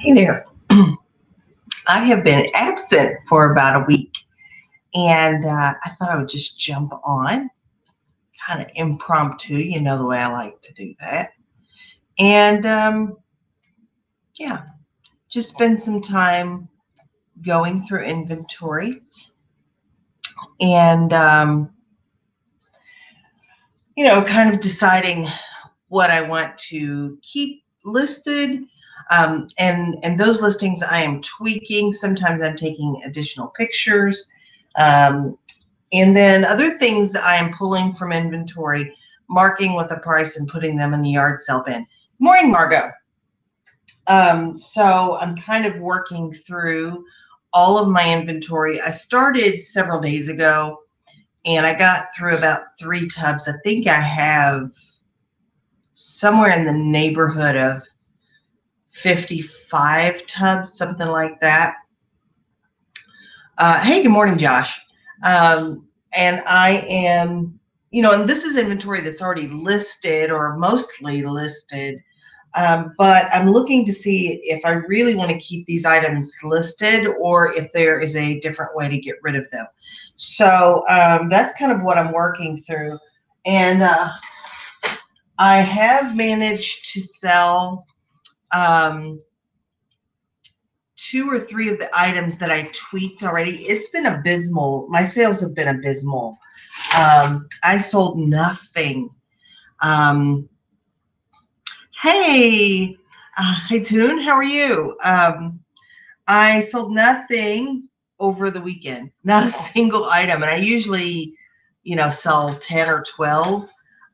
Hey there. I have been absent for about a week, and I thought I would just jump on, kind of impromptu. You know the way I like to do that. And yeah, just spend some time going through inventory and, kind of deciding what I want to keep listed. And those listings I am tweaking. Sometimes I'm taking additional pictures. Um, And then other things I am pulling from inventory, marking with a price and putting them in the yard sale bin. Morning, Margot. So I'm kind of working through all of my inventory. I started several days ago and I got through about 3 tubs. I think I have somewhere in the neighborhood of 55 tubs, something like that. Hey, good morning, Josh. And I am, and this is inventory that's already listed or mostly listed. But I'm looking to see if I really want to keep these items listed or if there is a different way to get rid of them. So that's kind of what I'm working through. And I have managed to sell 2 or 3 of the items that I tweaked already. It's been abysmal. My sales have been abysmal. I sold nothing. Hey, hey, Toon, how are you? I sold nothing over the weekend, not a single item. And I usually, sell 10 or 12.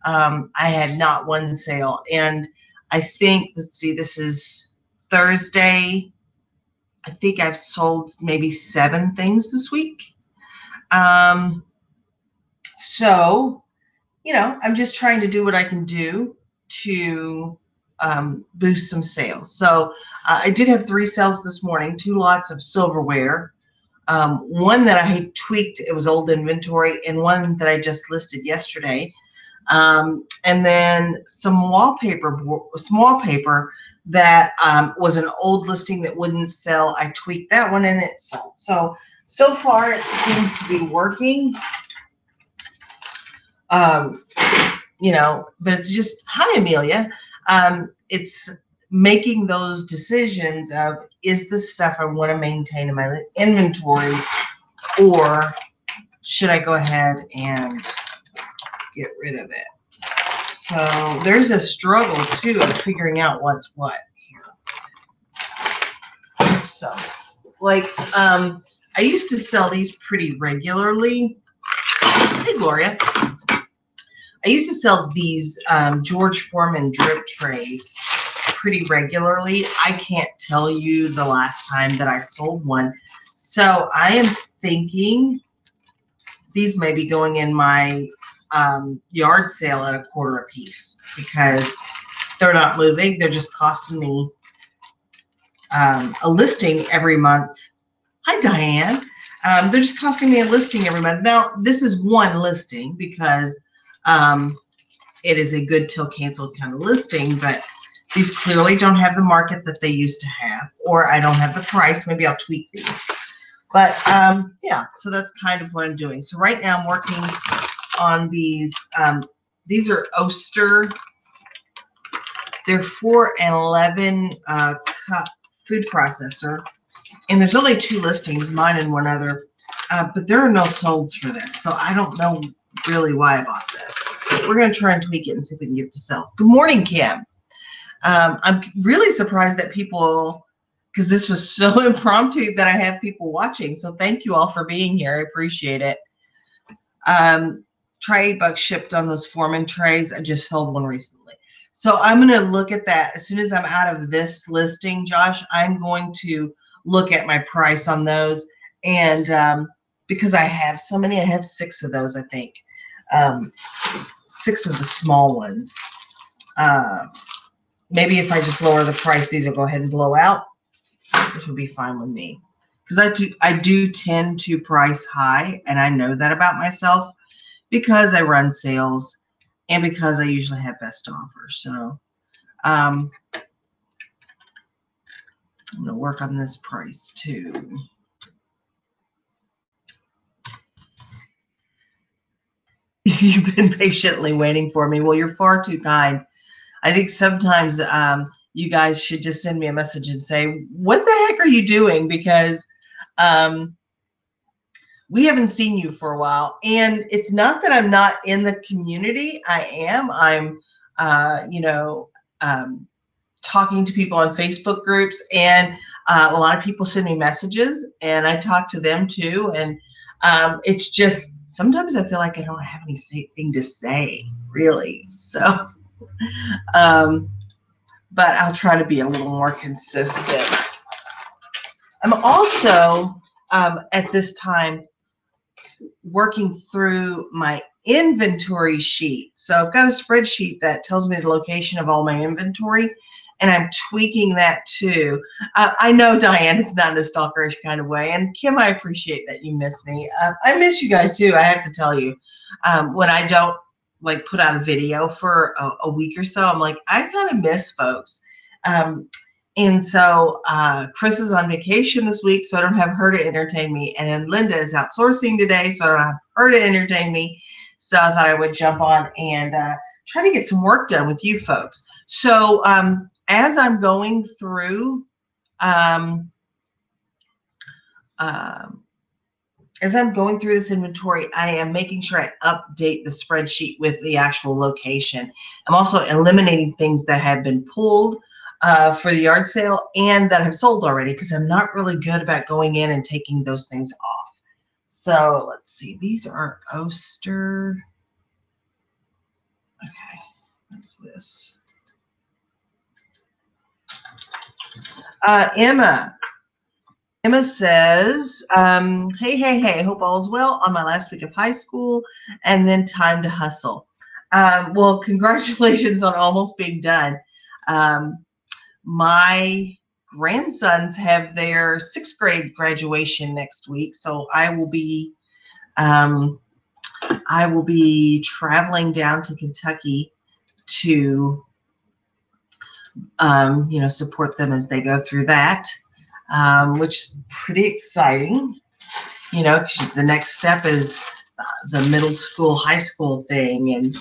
I had not one sale. And I think, let's see, this is Thursday. I think I've sold maybe 7 things this week. So, I'm just trying to do what I can do to boost some sales. So I did have 3 sales this morning, 2 lots of silverware. One that I tweaked, it was old inventory, and one that I just listed yesterday. And then some wallpaper that was an old listing that wouldn't sell. I tweaked that one and it sold. So far it seems to be working. But it's just, hi, Amelia. It's making those decisions of, is this stuff I want to maintain in my inventory, or should I go ahead and get rid of it? So there's a struggle too of figuring out what's what here. So like, I used to sell these pretty regularly. Hey, Gloria. I used to sell these George Foreman drip trays pretty regularly. I can't tell you the last time that I sold one. So I am thinking these may be going in my yard sale at $0.25 a piece because they're not moving. They're just costing me a listing every month. Hi, Diane. They're just costing me a listing every month. Now, this is one listing because it is a good till canceled kind of listing, but these clearly don't have the market that they used to have, or I don't have the price. Maybe I'll tweak these. But yeah, so that's kind of what I'm doing. So right now I'm working on these. These are Oster. They're 4 and 11 cup food processor. And there's only 2 listings, mine and one other. But there are no solds for this. So I don't know really why I bought this. We're going to try and tweak it and see if we can get it to sell. Good morning, Kim. I'm really surprised that people, because this was so impromptu, that I have people watching. So thank you all for being here. I appreciate it. Try $8 shipped on those Foreman trays. I just sold one recently. So I'm going to look at that. As soon as I'm out of this listing, Josh, I'm going to look at my price on those. And because I have so many, I have 6 of those, I think. 6 of the small ones. Maybe if I just lower the price, these will go ahead and blow out, which will be fine with me. Because I do tend to price high, and I know that about myself because I run sales and because I usually have best offers. So I'm going to work on this price too. You've been patiently waiting for me. Well, you're far too kind. I think sometimes you guys should just send me a message and say, what the heck are you doing? Because we haven't seen you for a while. And it's not that I'm not in the community. I am. I'm, talking to people on Facebook groups, and a lot of people send me messages, and I talk to them too. And it's just sometimes I feel like I don't have anything to say, really. So, but I'll try to be a little more consistent. I'm also at this time working through my inventory sheet. So I've got a spreadsheet that tells me the location of all my inventory, and I'm tweaking that too. I know, Diane, it's not in a stalkerish kind of way. And Kim, I appreciate that you miss me. I miss you guys too, I have to tell you. When I don't like put out a video for a week or so, I'm like, I kind of miss folks. And so Chris is on vacation this week, so I don't have her to entertain me. And then Linda is outsourcing today, so I don't have her to entertain me. So I thought I would jump on and try to get some work done with you folks. So as I'm going through, this inventory, I am making sure I update the spreadsheet with the actual location. I'm also eliminating things that have been pulled for the yard sale and that have sold already, because I'm not really good about going in and taking those things off. So let's see, these are Oster. Okay, what's this? Emma says, hey, hope all is well on my last week of high school and then time to hustle. Well, congratulations on almost being done. My grandsons have their 6th grade graduation next week, so I will be traveling down to Kentucky to support them as they go through that, which is pretty exciting. Because the next step is the middle school, high school thing, and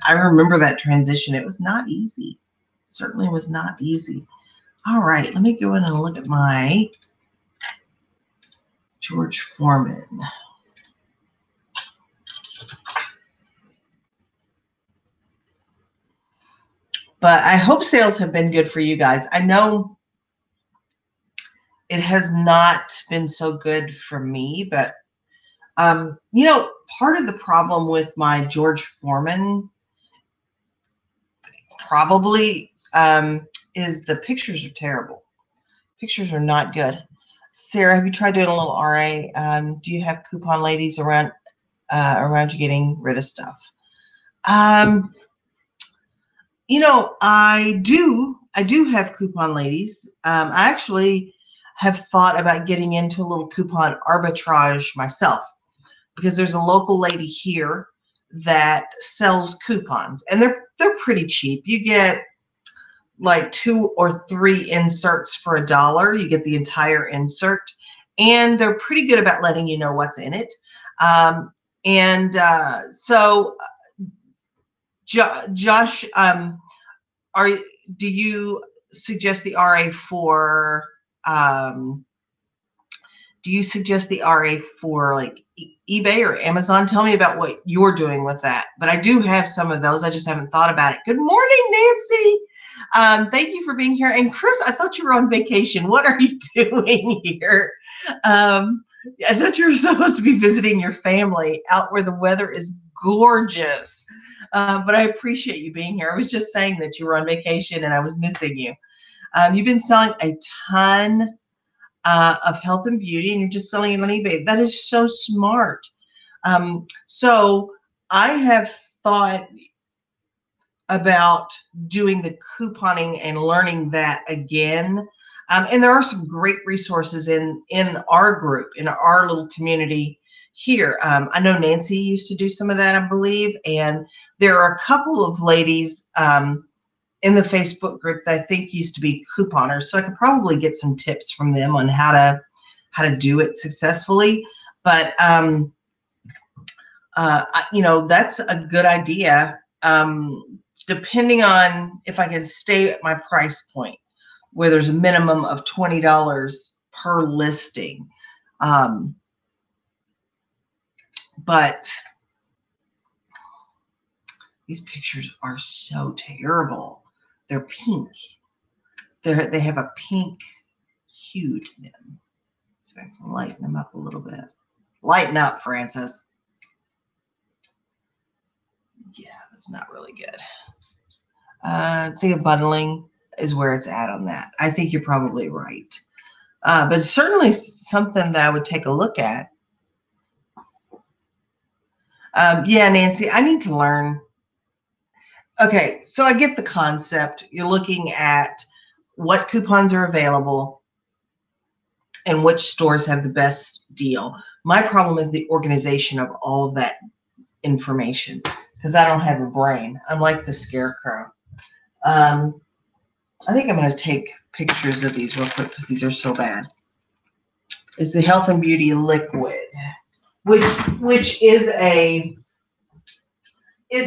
I remember that transition. It was not easy. Certainly was not easy. All right, let me go in and look at my George Foreman. But I hope sales have been good for you guys. I know it has not been so good for me, but part of the problem with my George Foreman probably is the pictures are terrible. Pictures are not good. Sarah, have you tried doing a little RA? Do you have coupon ladies around you getting rid of stuff? I do have coupon ladies. I actually have thought about getting into a little coupon arbitrage myself, because there's a local lady here that sells coupons, and they're pretty cheap. You get like 2 or 3 inserts for $1. You get the entire insert, and they're pretty good about letting you know what's in it. So Josh, do you suggest the RA for like eBay or Amazon? Tell me about what you're doing with that. But I do have some of those. I just haven't thought about it. Good morning, Nancy. Thank you for being here. And Chris, I thought you were on vacation. What are you doing here? I thought you were supposed to be visiting your family out where the weather is gorgeous. But I appreciate you being here. I was just saying that you were on vacation and I was missing you. You've been selling a ton of health and beauty, and you're just selling it on eBay. That is so smart. So I have thought about doing the couponing and learning that again. And there are some great resources in our group, in our little community here. I know Nancy used to do some of that, I believe, and there are a couple of ladies in in the Facebook group that I think used to be couponers, so I could probably get some tips from them on how to do it successfully. But you know, that's a good idea. Depending on if I can stay at my price point, where there's a minimum of $20 per listing. But these pictures are so terrible. They're pink. They have a pink hue to them. So I can lighten them up a little bit. Lighten up, Francis. Yeah, that's not really good. I think bundling is where it's at on that. I think you're probably right. But it's certainly something that I would take a look at. Yeah, Nancy, I need to learn. Okay, so I get the concept. You're looking at what coupons are available and which stores have the best deal. My problem is the organization of all of that information because I don't have a brain. I'm like the scarecrow. I think I'm going to take pictures of these real quick because these are so bad. It's the Health and Beauty Liquid, which is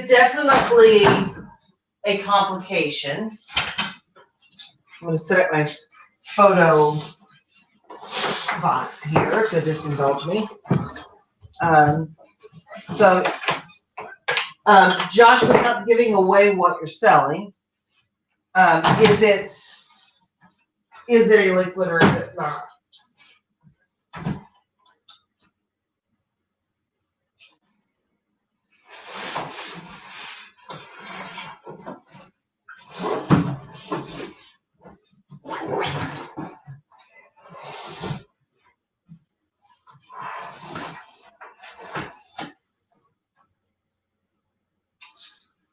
definitely a complication. I'm going to set up my photo box here, if you'll just indulge me. Josh, without giving away what you're selling, is it a liquid or is it not?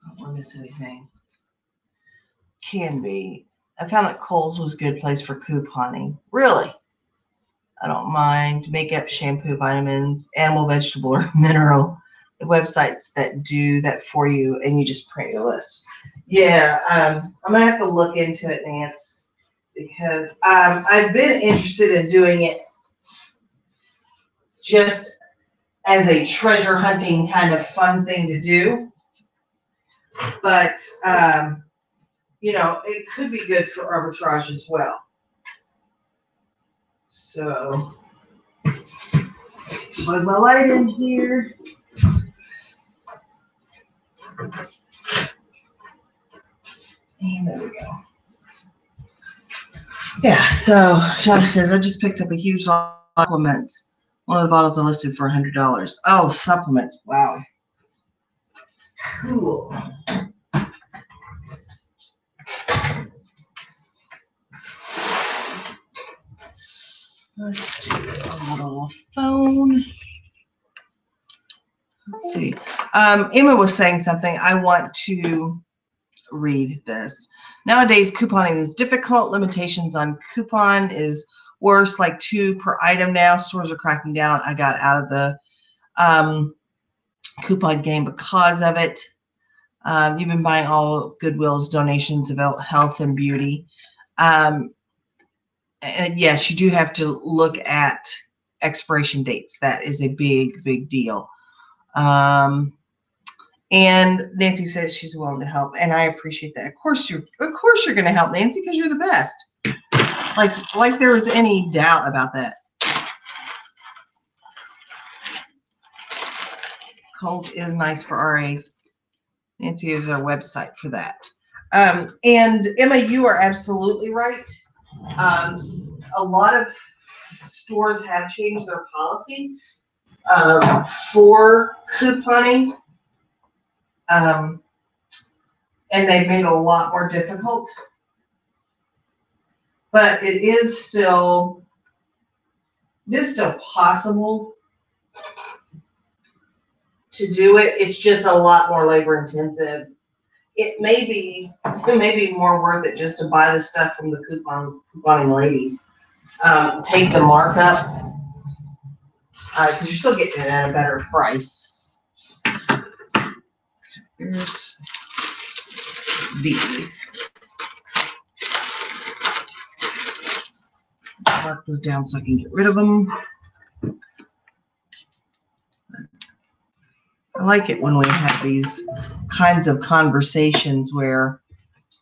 I don't want to miss anything. Can be. I found that Kohl's was a good place for couponing. Really? I don't mind. Makeup, shampoo, vitamins, animal, vegetable, or mineral. The websites that do that for you, and you just print your list. Yeah, I'm going to have to look into it, Nance, because I've been interested in doing it just as a treasure hunting kind of fun thing to do. But, you know, it could be good for arbitrage as well. So, plug my light in here. And there we go. Yeah, so Josh says, I just picked up a huge lot of supplements. One of the bottles I listed for $100. Oh, supplements. Wow. Cool. Let's do a little phone. Let's see. Emma was saying something. I want to read this. Nowadays, couponing is difficult. Limitations on coupon is worse, like 2 per item now. Stores are cracking down. I got out of the coupon game because of it. You've been buying all Goodwill's donations of health and beauty. And yes, you do have to look at expiration dates. That is a big, big deal. And Nancy says she's willing to help, and I appreciate that. Of course you're going to help, Nancy, because you're the best. Like there was any doubt about that. Kohl's is nice for RA. Nancy is our website for that. And Emma, you are absolutely right. A lot of stores have changed their policy for couponing. And they've made it a lot more difficult. But it is still possible to do it. It's just a lot more labor intensive. It may be more worth it just to buy the stuff from the couponing ladies. Take the markup because you're still getting it at a better price. There's these. mark those down so I can get rid of them. I like it when we have these kinds of conversations where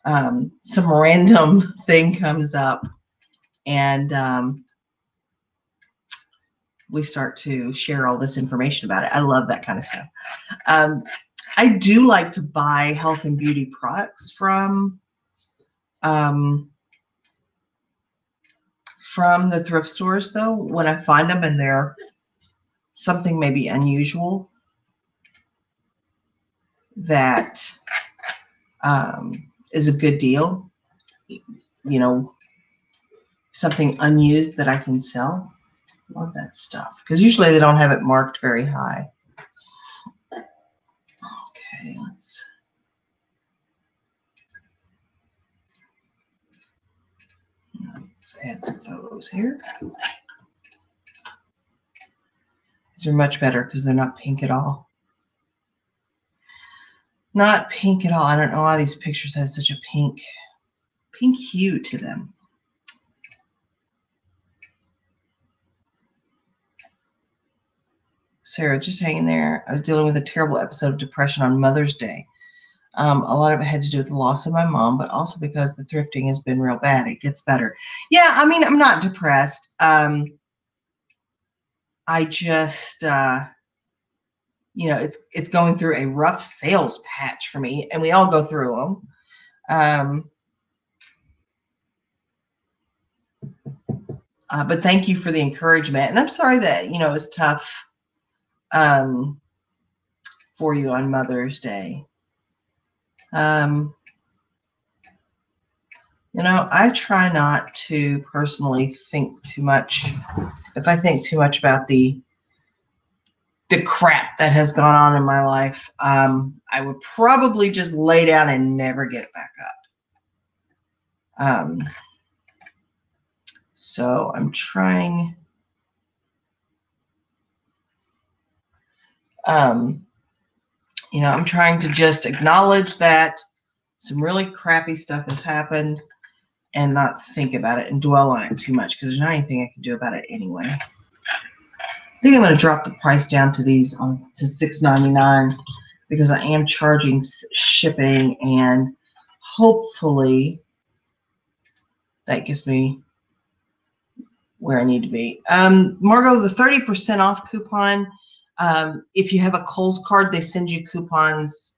some random thing comes up and we start to share all this information about it. I love that kind of stuff. I do like to buy health and beauty products from the thrift stores, though, when I find them and they're something maybe unusual that is a good deal, you know, something unused that I can sell. Love that stuff because usually they don't have it marked very high. Okay, let's add some photos here. These are much better because they're not pink at all. Not pink at all. I don't know why these pictures have such a pink hue to them. Sarah, just hanging there. I was dealing with a terrible episode of depression on Mother's Day. A lot of it had to do with the loss of my mom, but also because the thrifting has been real bad. It gets better. Yeah, I mean, I'm not depressed. I just, you know, it's going through a rough sales patch for me, and we all go through them. But thank you for the encouragement. And I'm sorry that, you know, it's tough for you on Mother's Day. You know, I try not to personally think too much. If I think too much about the crap that has gone on in my life, I would probably just lay down and never get back up. So I'm trying, you know, I'm trying to just acknowledge that some really crappy stuff has happened and not think about it and dwell on it too much because there's not anything I can do about it anyway. I think I'm going to drop the price down to these to $6.99 because I am charging shipping, and hopefully that gets me where I need to be. Margot, the 30% off coupon, if you have a Kohl's card, they send you coupons.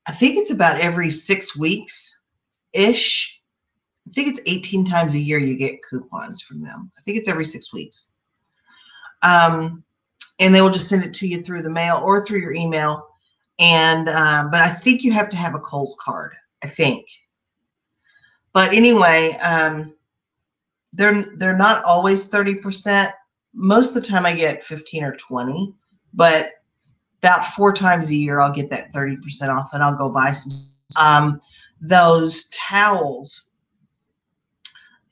I think it's about every 6 weeks-ish. I think it's 18 times a year you get coupons from them. I think it's every 6 weeks. And they will just send it to you through the mail or through your email. And but I think you have to have a Kohl's card, I think. But anyway, they're not always 30%. Most of the time I get 15 or 20, but about 4 times a year I'll get that 30% off, and I'll go buy some. Those towels,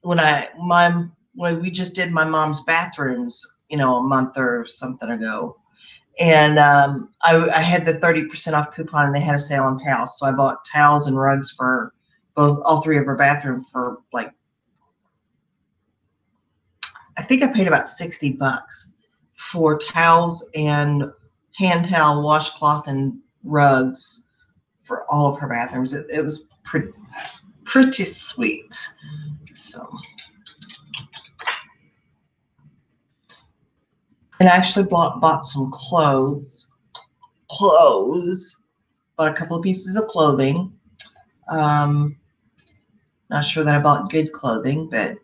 when we just did my mom's bathrooms, you know, a month or something ago, and I had the 30% off coupon, and they had a sale on towels, so I bought towels and rugs for all 3 of our bathrooms for like, I think I paid about $60 for towels and hand towel, washcloth, and rugs for all of her bathrooms. It was pretty sweet. So, and I actually bought some clothes. Bought a couple of pieces of clothing. Not sure that I bought good clothing, but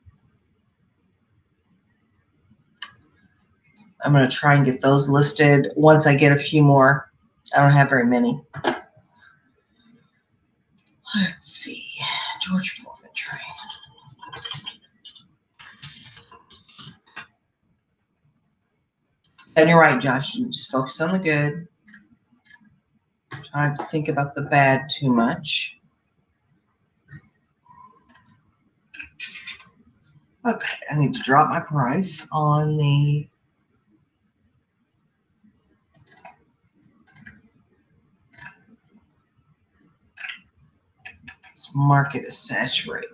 I'm going to try and get those listed once I get a few more. I don't have very many. Let's see. George Foreman train. And you're right, Josh. You just focus on the good. Try not to think about the bad too much. Okay, I need to drop my price on the this market is saturated.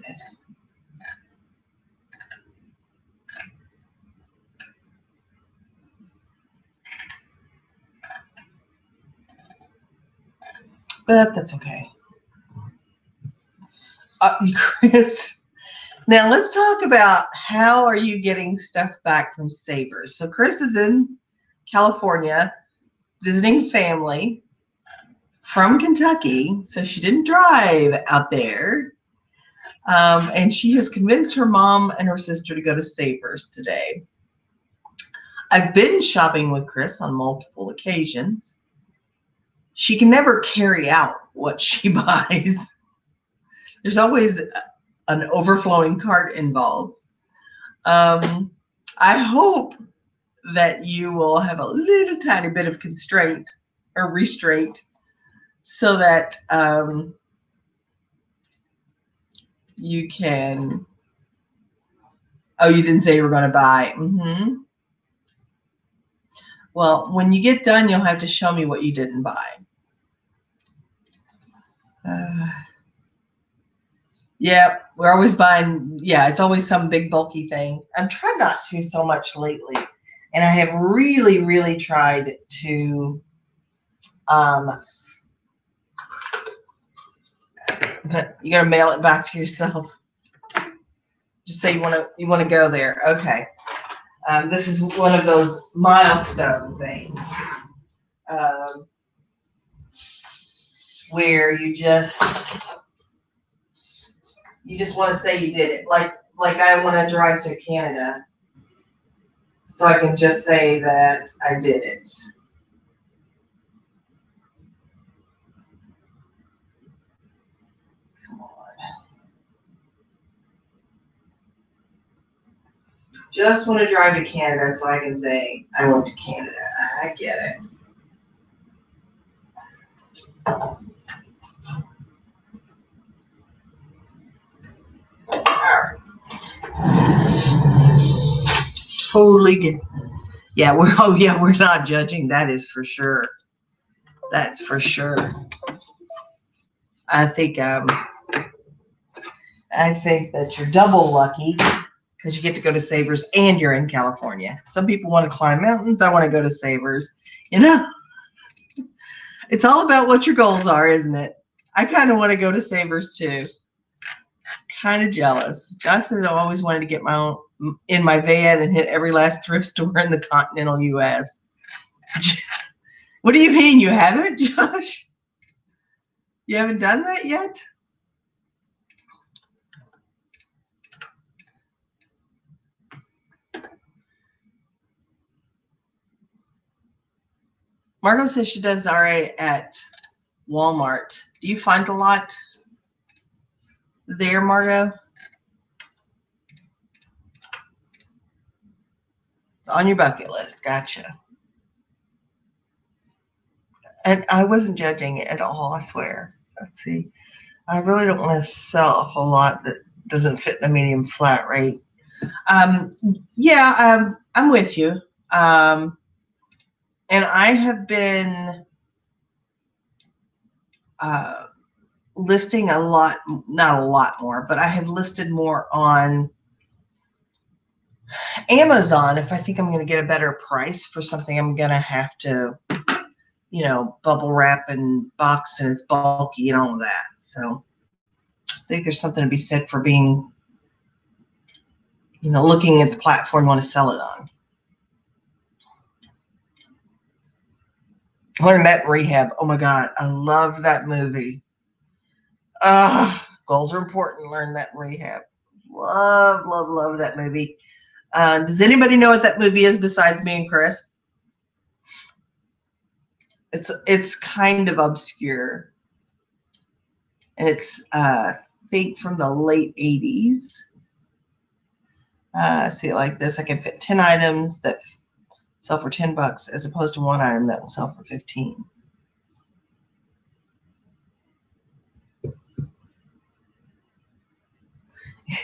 but that's okay. Chris, now let's talk about how are you getting stuff back from Savers. So Chris is in California visiting family from Kentucky, so she didn't drive out there. And she has convinced her mom and her sister to go to Savers today. I've been shopping with Chris on multiple occasions. She can never carry out what she buys. There's always an overflowing cart involved. I hope that you will have a little tiny bit of constraint or restraint so that you can. Oh, you didn't say you were going to buy. Well, when you get done, you'll have to show me what you didn't buy. Yeah, we're always buying. Yeah, it's always some big bulky thing. I'm trying not to so much lately. And I have really, really tried to but you gotta mail it back to yourself. Just say you wanna go there. Okay. This is one of those milestone things. Where you just want to say you did it. Like I want to drive to Canada, so I can just say that I did it. Come on. Just want to drive to Canada so I can say I went to Canada. I get it. Totally get. Yeah, we're not judging. That is for sure. That's for sure. I think that you're double lucky because you get to go to Savers and you're in California. Some people want to climb mountains. I want to go to Savers. You know, it's all about what your goals are, isn't it? I kind of want to go to Savers too. Kind of jealous. Josh says I always wanted to get my own in my van and hit every last thrift store in the continental U.S. What do you mean you haven't, Josh? You haven't done that yet? Margot says she does all right at Walmart. Do you find a lot there, Margot? It's on your bucket list. Gotcha. And I wasn't judging it at all, I swear. Let's see. I really don't want to sell a whole lot that doesn't fit in a medium flat rate. Yeah, I'm with you. And I have been listing a lot, not a lot more, but I have listed more on Amazon if I think I'm going to get a better price for something I'm going to have to, bubble wrap and box and it's bulky and all of that. So I think there's something to be said for being, looking at the platform you want to sell it on. Learned that in rehab. Oh my God, I love that movie. Goals are important. Learn that in rehab. Love, love, love that movie. Does anybody know what that movie is besides me and Chris? It's kind of obscure, and it's I think from the late 80s. See it like this: I can fit 10 items that sell for $10 as opposed to one item that will sell for 15.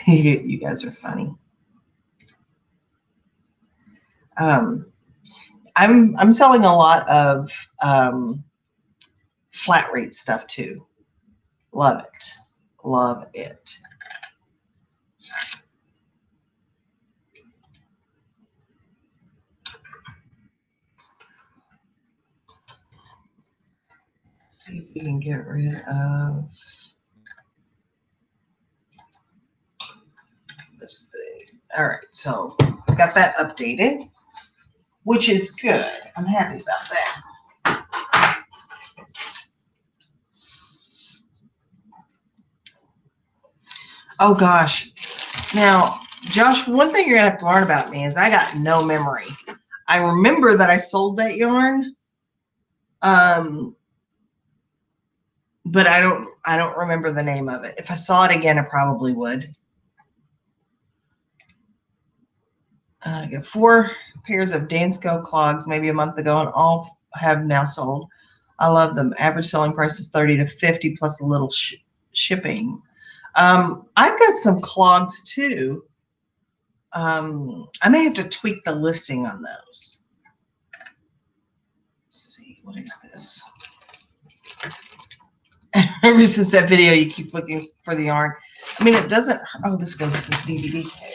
You guys are funny. I'm selling a lot of flat rate stuff too. Love it. Love it. see if we can get rid of this thing. All right, so I got that updated, which is good. I'm happy about that. Oh gosh. Now, Josh, one thing you're gonna have to learn about me is I got no memory. I remember that I sold that yarn, but I don't remember the name of it. If I saw it again, I probably would. I got 4 pairs of Dansko clogs maybe a month ago, and all have now sold. I love them. Average selling price is 30 to 50 plus a little shipping. I've got some clogs too. I may have to tweak the listing on those. Let's see, what is this? Ever since that video, you keep looking for the yarn. I mean, it doesn't. Oh, this goes with this DVD player.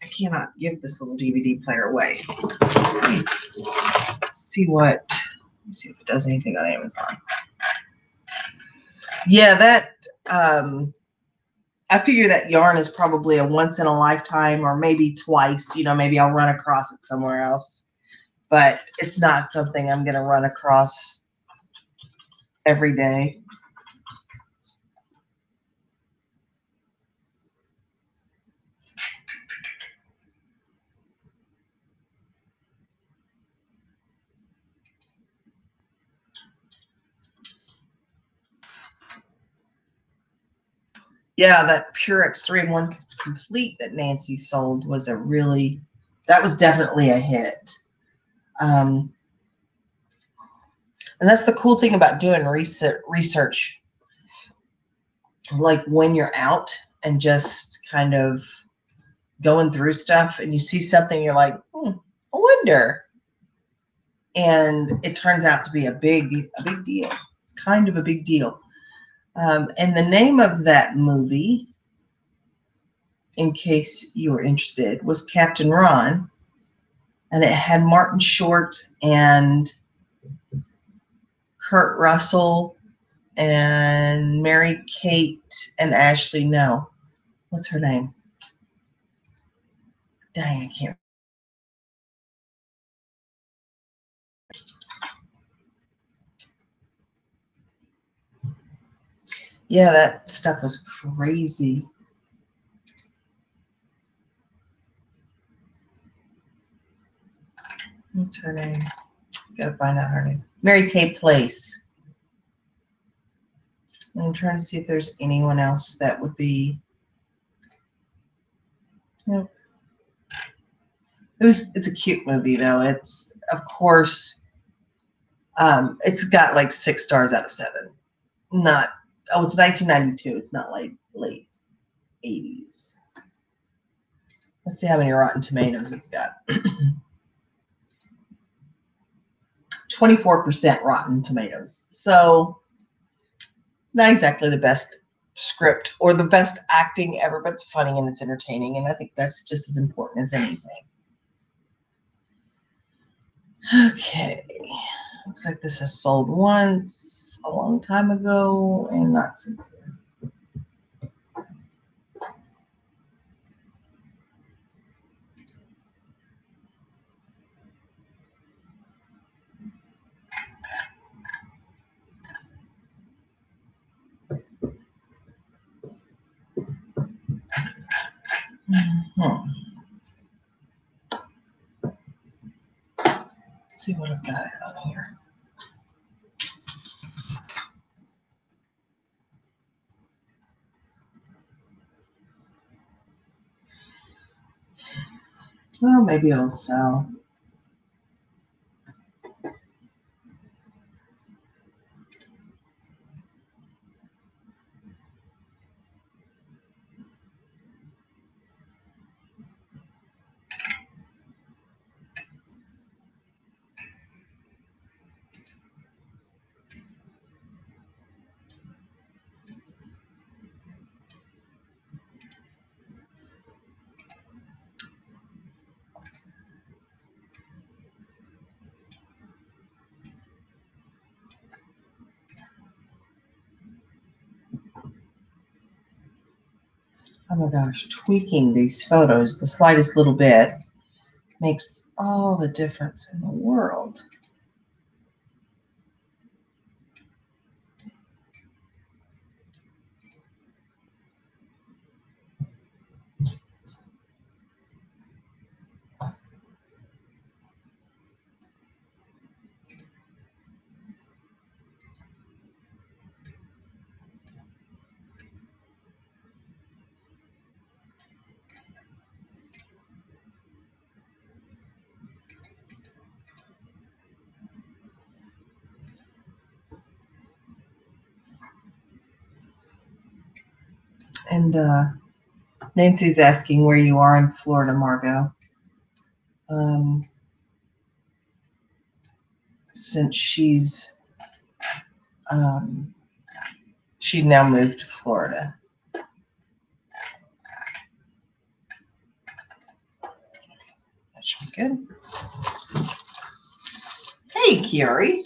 I cannot give this little DVD player away. Let's see what. Let me see if it does anything on Amazon. Yeah, that. I figure that yarn is probably a once in a lifetime, or maybe twice. You know, maybe I'll run across it somewhere else, but it's not something I'm going to run across every day. Yeah, that Purex 3-in-1 Complete that Nancy sold was that was definitely a hit. And that's the cool thing about doing research, like when you're out and just kind of going through stuff and you see something, you're like, I wonder. And it turns out to be a big deal. It's kind of a big deal. And the name of that movie, in case you were interested, was Captain Ron. And it had Martin Short and Kurt Russell and Mary Kate and Ashley. No. What's her name? Dang, I can't. Yeah, that stuff was crazy. What's her name? Gotta find out her name. Mary Kay Place. I'm trying to see if there's anyone else that would be. Nope. It's a cute movie though. It's, of course, it's got like 6 stars out of 7. Not, oh, it's 1992. It's not like late 80s. Let's see how many Rotten Tomatoes it's got. 24% Rotten Tomatoes. So it's not exactly the best script or the best acting ever, but it's funny and it's entertaining, and I think that's just as important as anything. Okay, looks like this has sold once a long time ago and not since then. Let's see what I've got out here. Well, maybe it'll sell. Oh my gosh, tweaking these photos the slightest little bit makes all the difference in the world. And Nancy's asking where you are in Florida, Margot. Since she's now moved to Florida. That should be good. Hey, Kiari.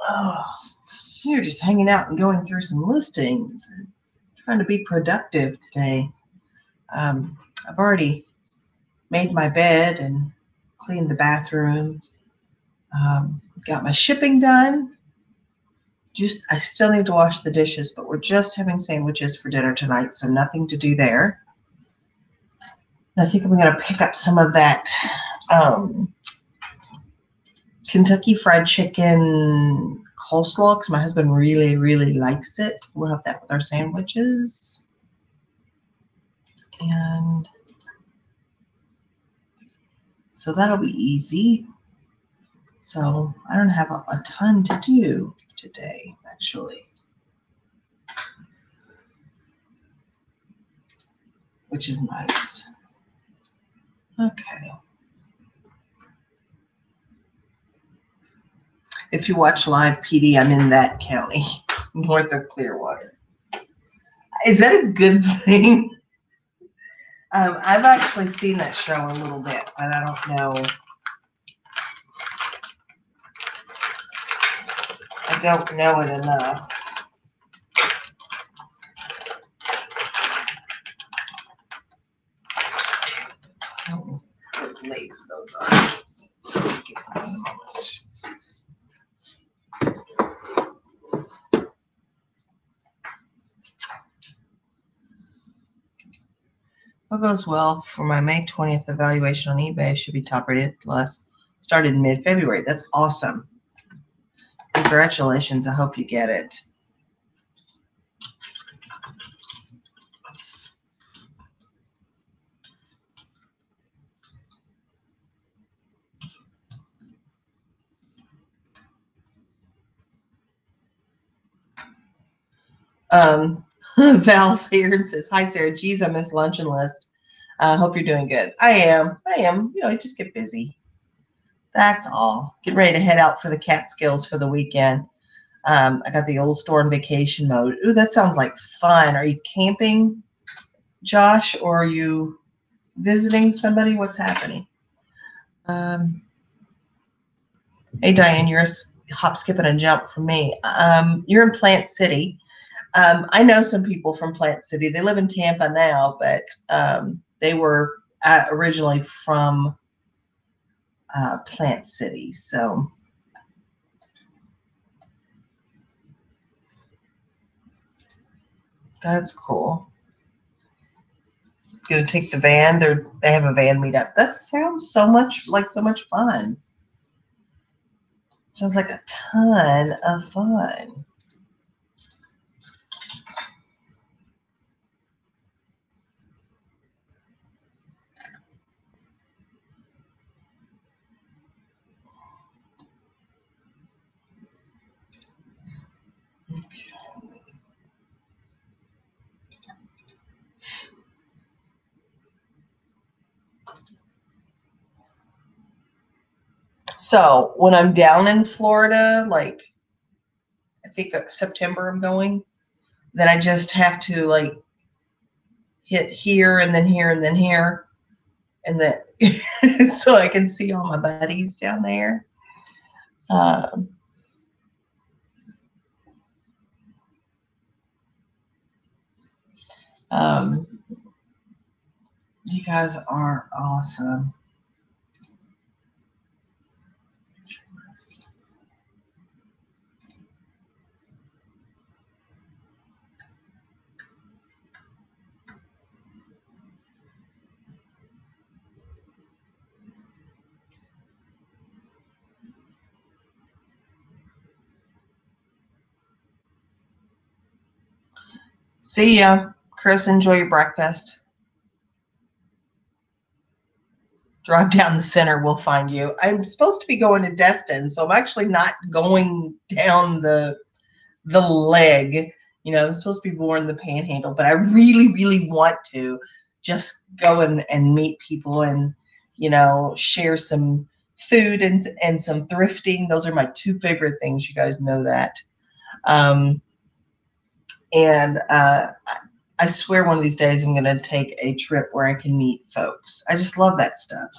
Oh, you're just hanging out and going through some listings and trying to be productive today. I've already made my bed and cleaned the bathroom. Got my shipping done. I still need to wash the dishes, but we're just having sandwiches for dinner tonight, so nothing to do there. And I think I'm going to pick up some of that Kentucky Fried Chicken coleslaw because my husband really, really likes it. We'll have that with our sandwiches. And so that'll be easy. So I don't have a ton to do today, actually, which is nice. Okay. If you watch live PD, I'm in that county, north of Clearwater. Is that a good thing? I've actually seen that show a little bit, but I don't know. I don't know it enough. Oh, what blades those are. Just give me a moment. What goes well for my May 20th evaluation on eBay should be top rated plus. Started in mid-February. That's awesome. Congratulations. I hope you get it. Val's here and says, hi, Sarah. Geez, I miss luncheon list. Hope you're doing good. I am. You know, I just get busy. That's all. Getting ready to head out for the Catskills for the weekend. I got the old store in vacation mode. Ooh, that sounds like fun. Are you camping, Josh, or are you visiting somebody? What's happening? Hey, Diane, you're a hop, skip, and a jump from me. You're in Plant City. I know some people from Plant City. They live in Tampa now, but they were originally from Plant City. So that's cool. Gonna take the van. They have a van meetup. That sounds so much fun. Sounds like a ton of fun. Okay. So when I'm down in Florida, like I think September I'm going, then I just have to like hit here and then here and then here, and then so I can see all my buddies down there. Um, you guys are awesome. See ya, Chris. Enjoy your breakfast. Drive down the center, we'll find you. I'm supposed to be going to Destin, so I'm actually not going down the leg. You know, I'm supposed to be more in the Panhandle, but I really, really want to just go and meet people and, you know, share some food and some thrifting. Those are my two favorite things. You guys know that. Um, and I swear one of these days I'm going to take a trip where I can meet folks. I just love that stuff.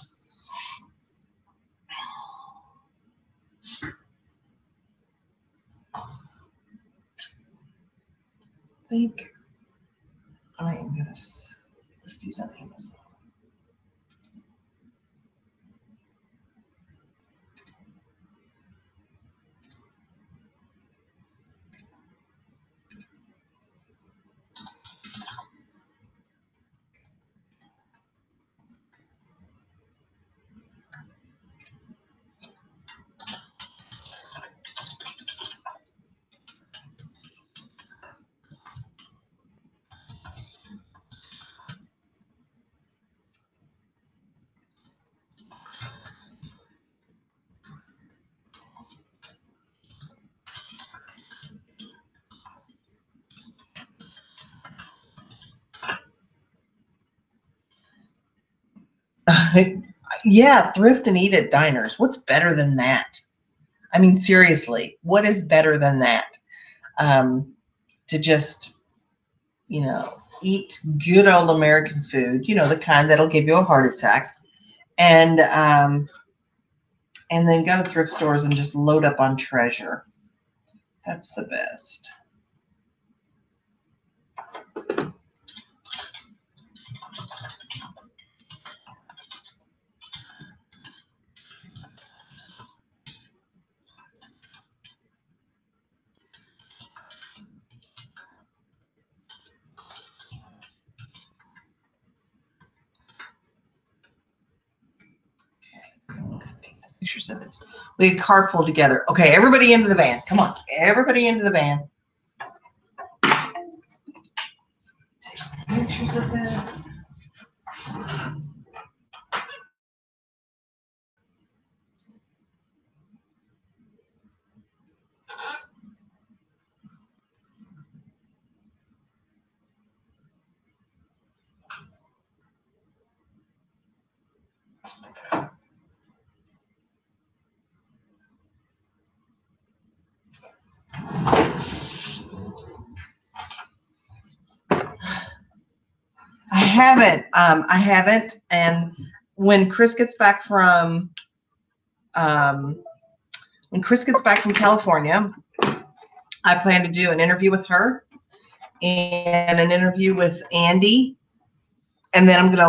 I think I am going to list these on Amazon. Yeah, thrift and eat at diners. What's better than that? I mean, seriously, what is better than that? To just, you know, eat good old American food, you know, the kind that'll give you a heart attack, and then go to thrift stores and just load up on treasure. That's the best. Pictures of this. We had carpool together. Okay, everybody into the van. Come on, everybody into the van. Take some pictures of this. I haven't. And when Chris gets back from California, I plan to do an interview with her and an interview with Andy, and then I'm going to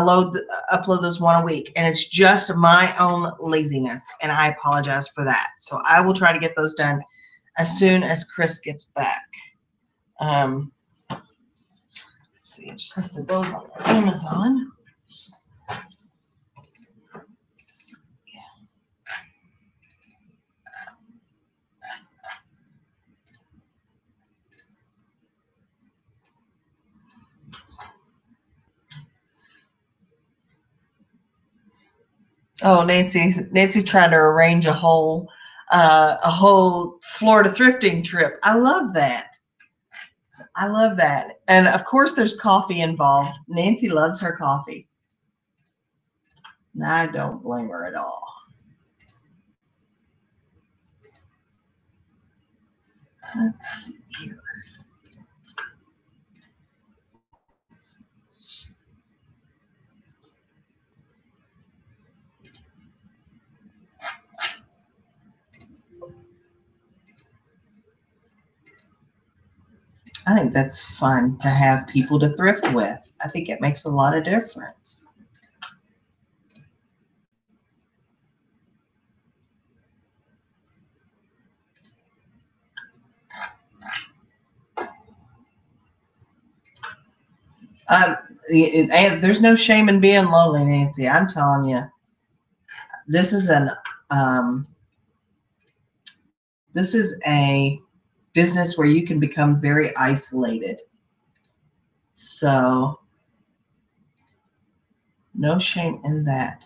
upload those one a week. And it's just my own laziness, and I apologize for that. So I will try to get those done as soon as Chris gets back. Let's see, I just listed those on Amazon. Oh, Nancy's trying to arrange a whole Florida thrifting trip. I love that. I love that. And of course there's coffee involved. Nancy loves her coffee. And I don't blame her at all. Let's see here. I think that's fun to have people to thrift with. I think it makes a lot of difference. There's no shame in being lonely, Nancy. I'm telling you, this is um, this is a business where you can become very isolated. So no shame in that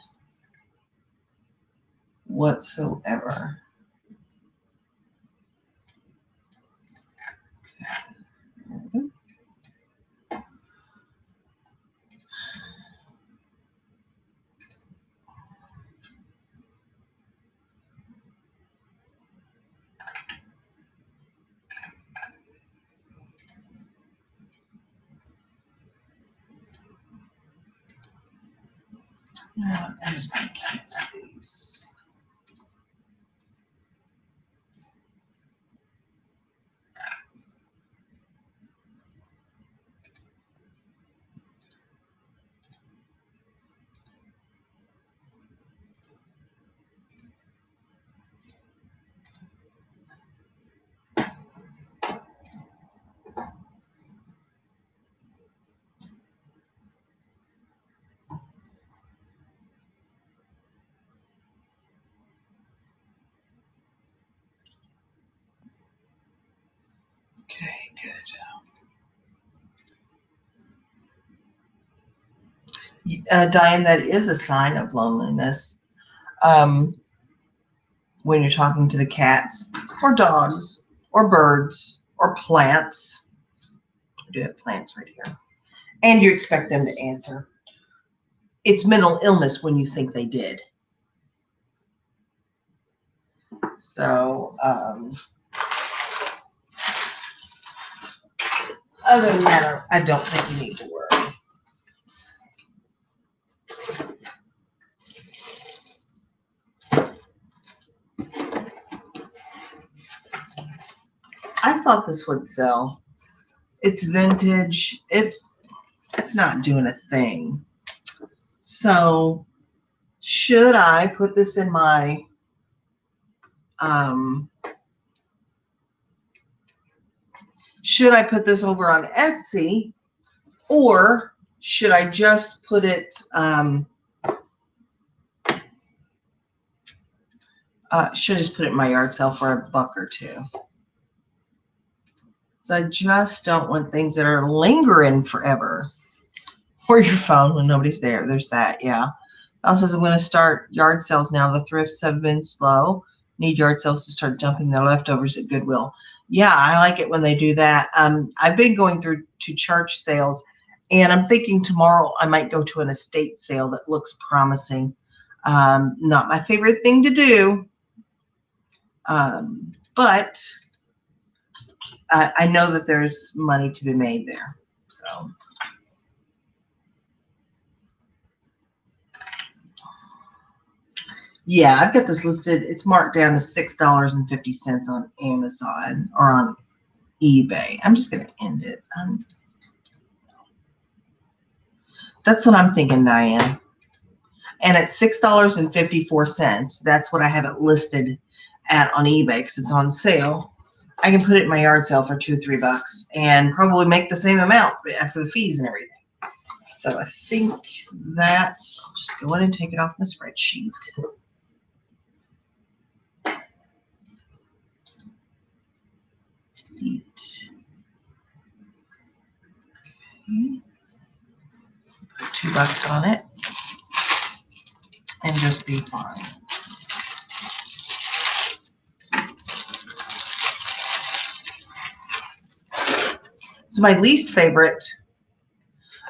whatsoever. I'm just going to cancel these. Okay, good. Diane, that is a sign of loneliness. When you're talking to the cats or dogs or birds or plants. I do have plants right here. And you expect them to answer. It's mental illness when you think they did. So, other than that, I don't think you need to worry. I thought this would sell. It's vintage. It's not doing a thing. So, should I put this in my should I put this over on Etsy, or should I just put it should I just put it in my yard sale for $1 or $2? So I just don't want things that are lingering forever. Or your phone when nobody's there. There's that, yeah. Also says I'm going to start yard sales now. The thrifts have been slow. Need yard sales to start dumping their leftovers at Goodwill. Yeah, I like it when they do that. I've been going through to church sales, and I'm thinking tomorrow I might go to an estate sale that looks promising. Not my favorite thing to do, but I know that there's money to be made there. So. Yeah, I've got this listed. It's marked down to $6.50 on Amazon or on eBay. I'm just going to end it. That's what I'm thinking, Diane. And at $6.54, that's what I have it listed at on eBay because it's on sale. I can put it in my yard sale for $2 or $3 and probably make the same amount after the fees and everything. So I think that I'll just go in and take it off my spreadsheet. Delete. Okay. Put $2 on it and just be fine. So my least favorite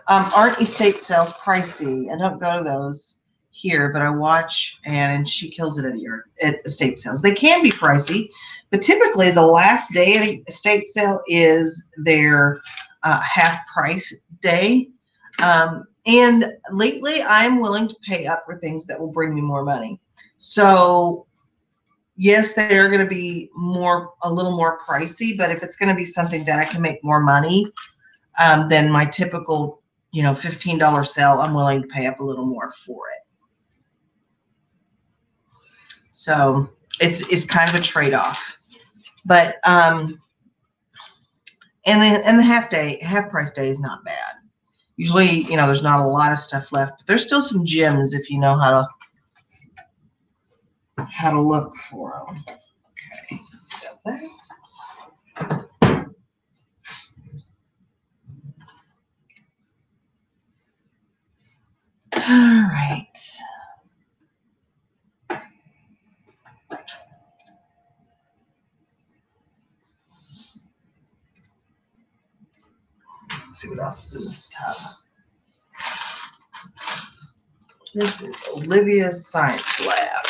aren't estate sales pricey. I don't go to those here, but I watch and she kills it at estate sales. They can be pricey, but typically the last day at an estate sale is their half price day. And lately I'm willing to pay up for things that will bring me more money. So yes, they are going to be a little more pricey, but if it's going to be something that I can make more money than my typical, $15 sale, I'm willing to pay up a little more for it. So it's kind of a trade-off, but and the half price day is not bad. Usually, there's not a lot of stuff left, but there's still some gems if you know how to look for them. Okay, got that. All right. Let's see what else is in this tub. This is Olivia's Science Lab.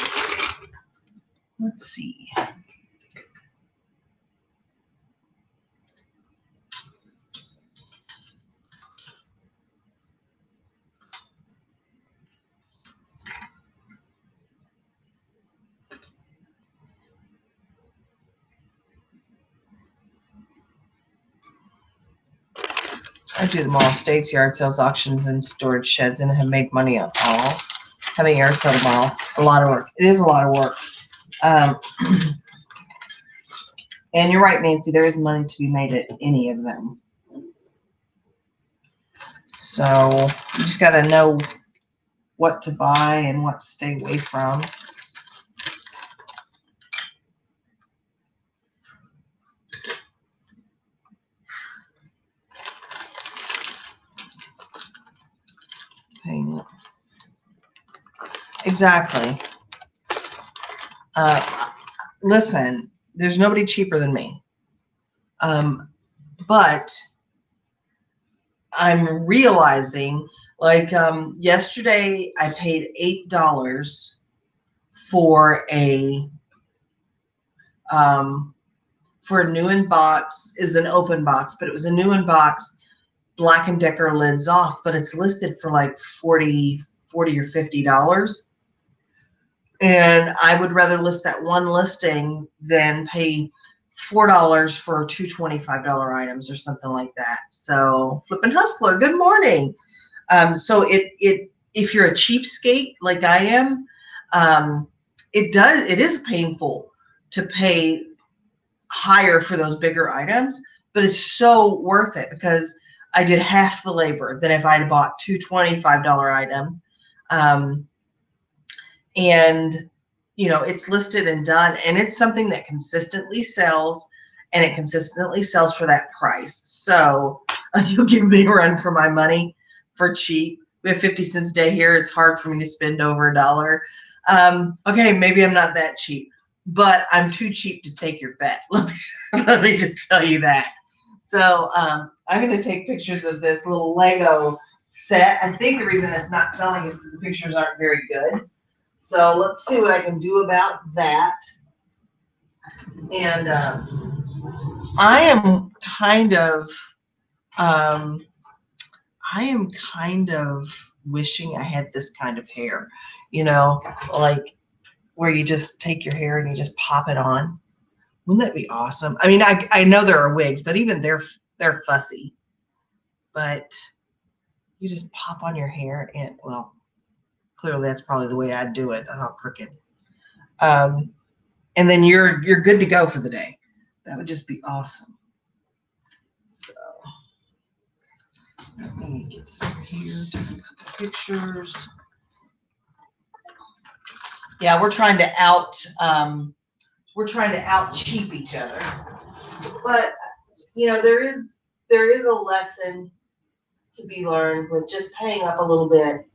Let's see. I do them all: states, yard sales, auctions, and storage sheds, and have made money on all. Having yard sale tomorrow, a lot of work. It is a lot of work. And you're right, Nancy, there is money to be made at any of them. So you just got to know what to buy and what to stay away from. Hang it. Exactly. Listen, there's nobody cheaper than me. But I'm realizing, like, yesterday I paid $8 for a new in box. It was an open box, but it was a new in box Black & Decker lids off, but it's listed for like $40 or $50. And I would rather list that one listing than pay $4 for two $25 items or something like that. So Flippin' Hustler, good morning. So if you're a cheapskate like I am, it is painful to pay higher for those bigger items, but it's so worth it because I did half the labor than if I had bought two $25 items. And it's listed and done, and it's something that consistently sells, and it consistently sells for that price. So you'll give me a run for my money for cheap. We have 50 cents a day here. It's hard for me to spend over $1. Okay, maybe I'm not that cheap, but I'm too cheap to take your bet. Let me just tell you that. So I'm going to take pictures of this little Lego set. I think the reason it's not selling is because the pictures aren't very good. So let's see what I can do about that. And I am kind of wishing I had this kind of hair, like where you just take your hair and you just pop it on. Wouldn't that be awesome? I mean, I know there are wigs, but even they're fussy. But you just pop on your hair and, well, clearly that's probably the way I'd do it. I'm all crooked. And then you're good to go for the day. That would just be awesome. So let me get this over here, take a couple pictures. Yeah, we're trying to out cheap each other. But there is a lesson to be learned with just paying up a little bit,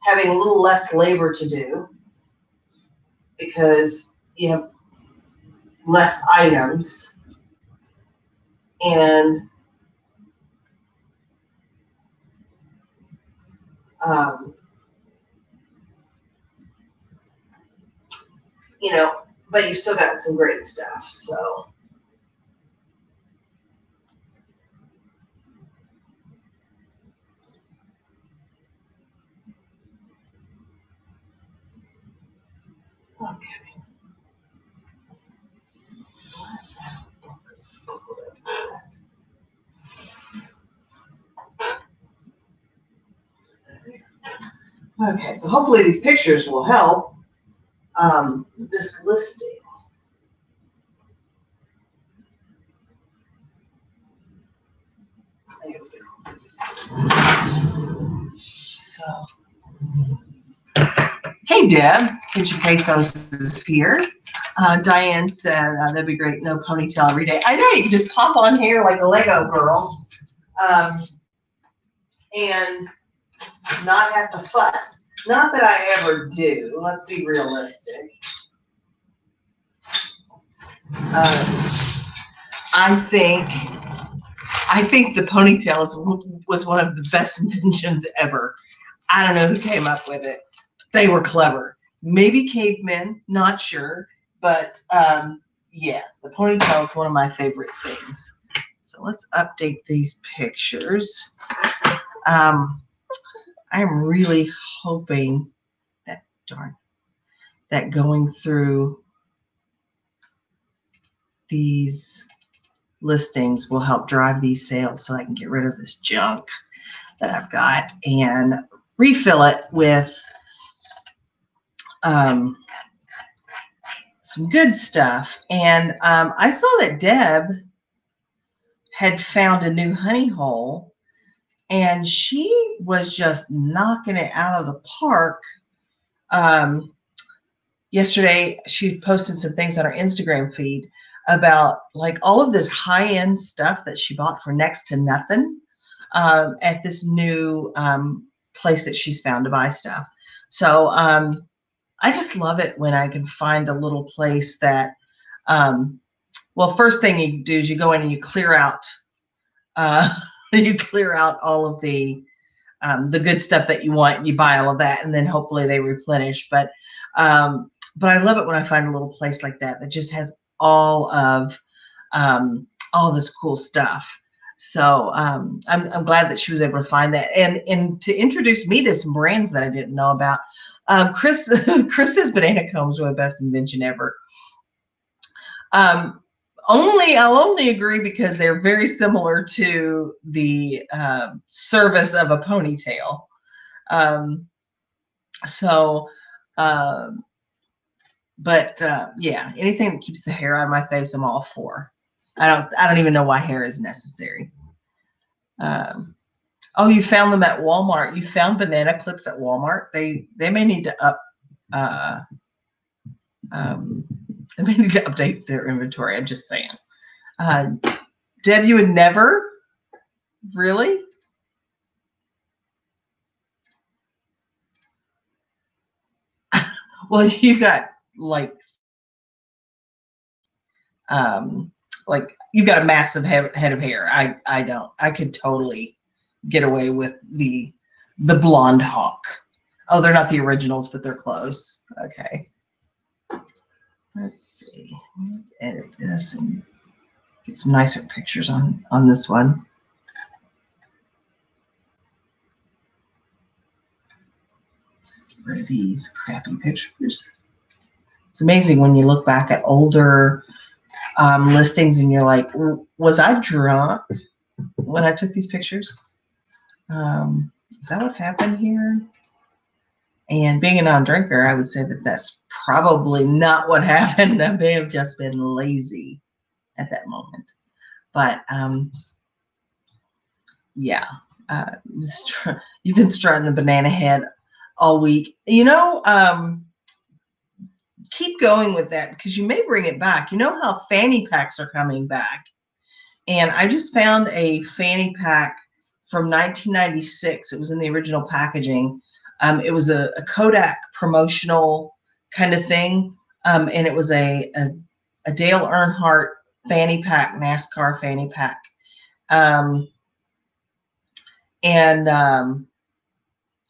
having a little less labor to do, because you have less items, and but you've still got some great stuff. So okay. Okay, so hopefully these pictures will help this listing. There we go. So, hey Deb, Kitchen Pesos is here. Diane said that'd be great, no ponytail every day. I know, you can just pop on hair like a Lego girl and not have to fuss. Not that I ever do, let's be realistic. I think the ponytail was one of the best inventions ever. I don't know who came up with it. They were clever. Maybe cavemen, not sure. But yeah, the ponytail is one of my favorite things. So let's update these pictures. I'm really hoping that, that going through these listings will help drive these sales so I can get rid of this junk that I've got and refill it with some good stuff. And I saw that Deb had found a new honey hole, and she was just knocking it out of the park. Yesterday, she posted some things on her Instagram feed about like all of this high-end stuff that she bought for next to nothing at this new place that she's found to buy stuff. So I just love it when I can find a little place that, well, first thing you do is you go in and you clear out all of the good stuff that you want, and you buy all of that, and then hopefully they replenish. But I love it when I find a little place like that that just has all of this cool stuff. So I'm glad that she was able to find that, and to introduce me to some brands that I didn't know about. Chris's banana combs were the best invention ever. I'll only agree because they're very similar to the service of a ponytail. Yeah, anything that keeps the hair out of my face, I'm all for. I don't even know why hair is necessary. Oh, you found them at Walmart. You found banana clips at Walmart. They may need to they may need to update their inventory. I'm just saying. Deb, you would never? Really? Well, you've got like you've got a massive head of hair. I don't. I could totally get away with the blonde hawk. Oh, they're not the originals, but they're close. Okay. Let's see. Let's edit this and get some nicer pictures on this one. Just get rid of these crappy pictures. It's amazing when you look back at older listings and you're like, was I drunk when I took these pictures? Is that what happened here? And being a non-drinker, I would say that that's probably not what happened. I may have just been lazy at that moment. But yeah, you've been strutting the banana head all week. You know, keep going with that because you may bring it back. You know how fanny packs are coming back. And I just found a fanny pack from 1996. It was in the original packaging. It was a Kodak promotional kind of thing. And it was a Dale Earnhardt fanny pack, NASCAR fanny pack.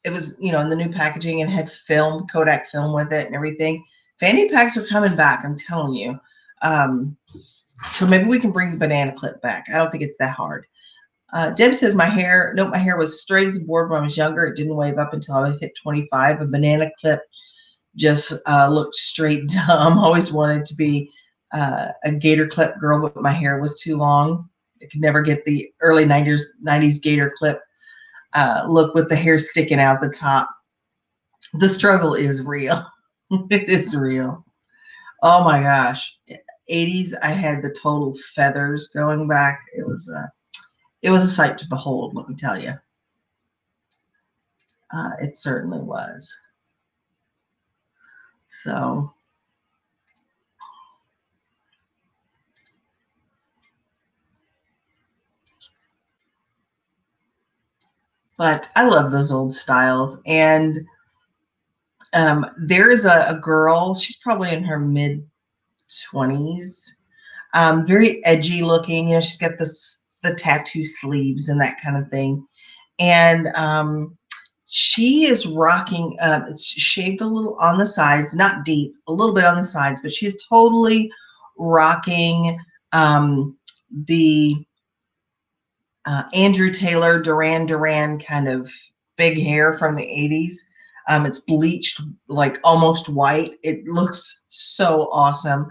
It was, you know, in the new packaging and had film, Kodak film with it and everything. Fanny packs are coming back, I'm telling you. So maybe we can bring the banana clip back. I don't think it's that hard. Deb says my hair was straight as a board when I was younger. It didn't wave up until I hit 25. A banana clip just looked straight dumb. Always wanted to be a gator clip girl, but my hair was too long. I could never get the early 90s gator clip look with the hair sticking out the top. The struggle is real. It is real. Oh my gosh. 80s, I had the total feathers going back. It was a sight to behold, let me tell you. It certainly was. So, but I love those old styles. And there is a girl, she's probably in her mid 20s, very edgy looking. You know, she's got the tattoo sleeves and that kind of thing. And she is rocking, it's shaved a little on the sides, not deep, a little bit on the sides, but she's totally rocking the Andrew Taylor, Duran Duran kind of big hair from the 80s. It's bleached like almost white. It looks so awesome.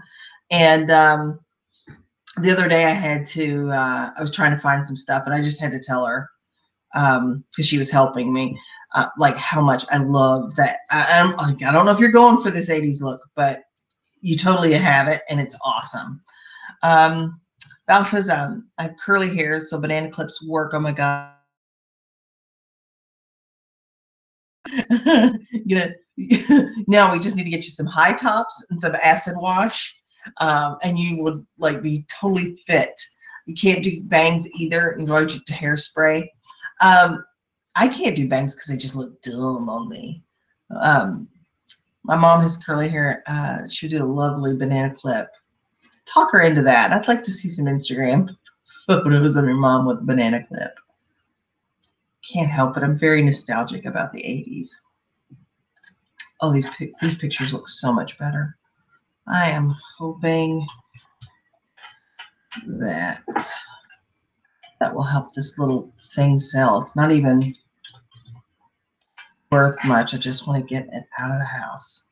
And the other day I was trying to find some stuff and I just had to tell her, because she was helping me, like how much I love that. I don't know if you're going for this 80s look, but you totally have it and it's awesome. Val says, I have curly hair, so banana clips work. Oh my God. Now we just need to get you some high tops and some acid wash, and you would like be totally fit. You can't do bangs either. You're allergic to hairspray. I can't do bangs because they just look dumb on me. My mom has curly hair. She would do a lovely banana clip. Talk her into that. I'd like to see some Instagram photos of your mom with a banana clip. Can't help it. I'm very nostalgic about the 80s. Oh, these pictures look so much better. I am hoping that will help this little thing sell. It's not even worth much. I just want to get it out of the house.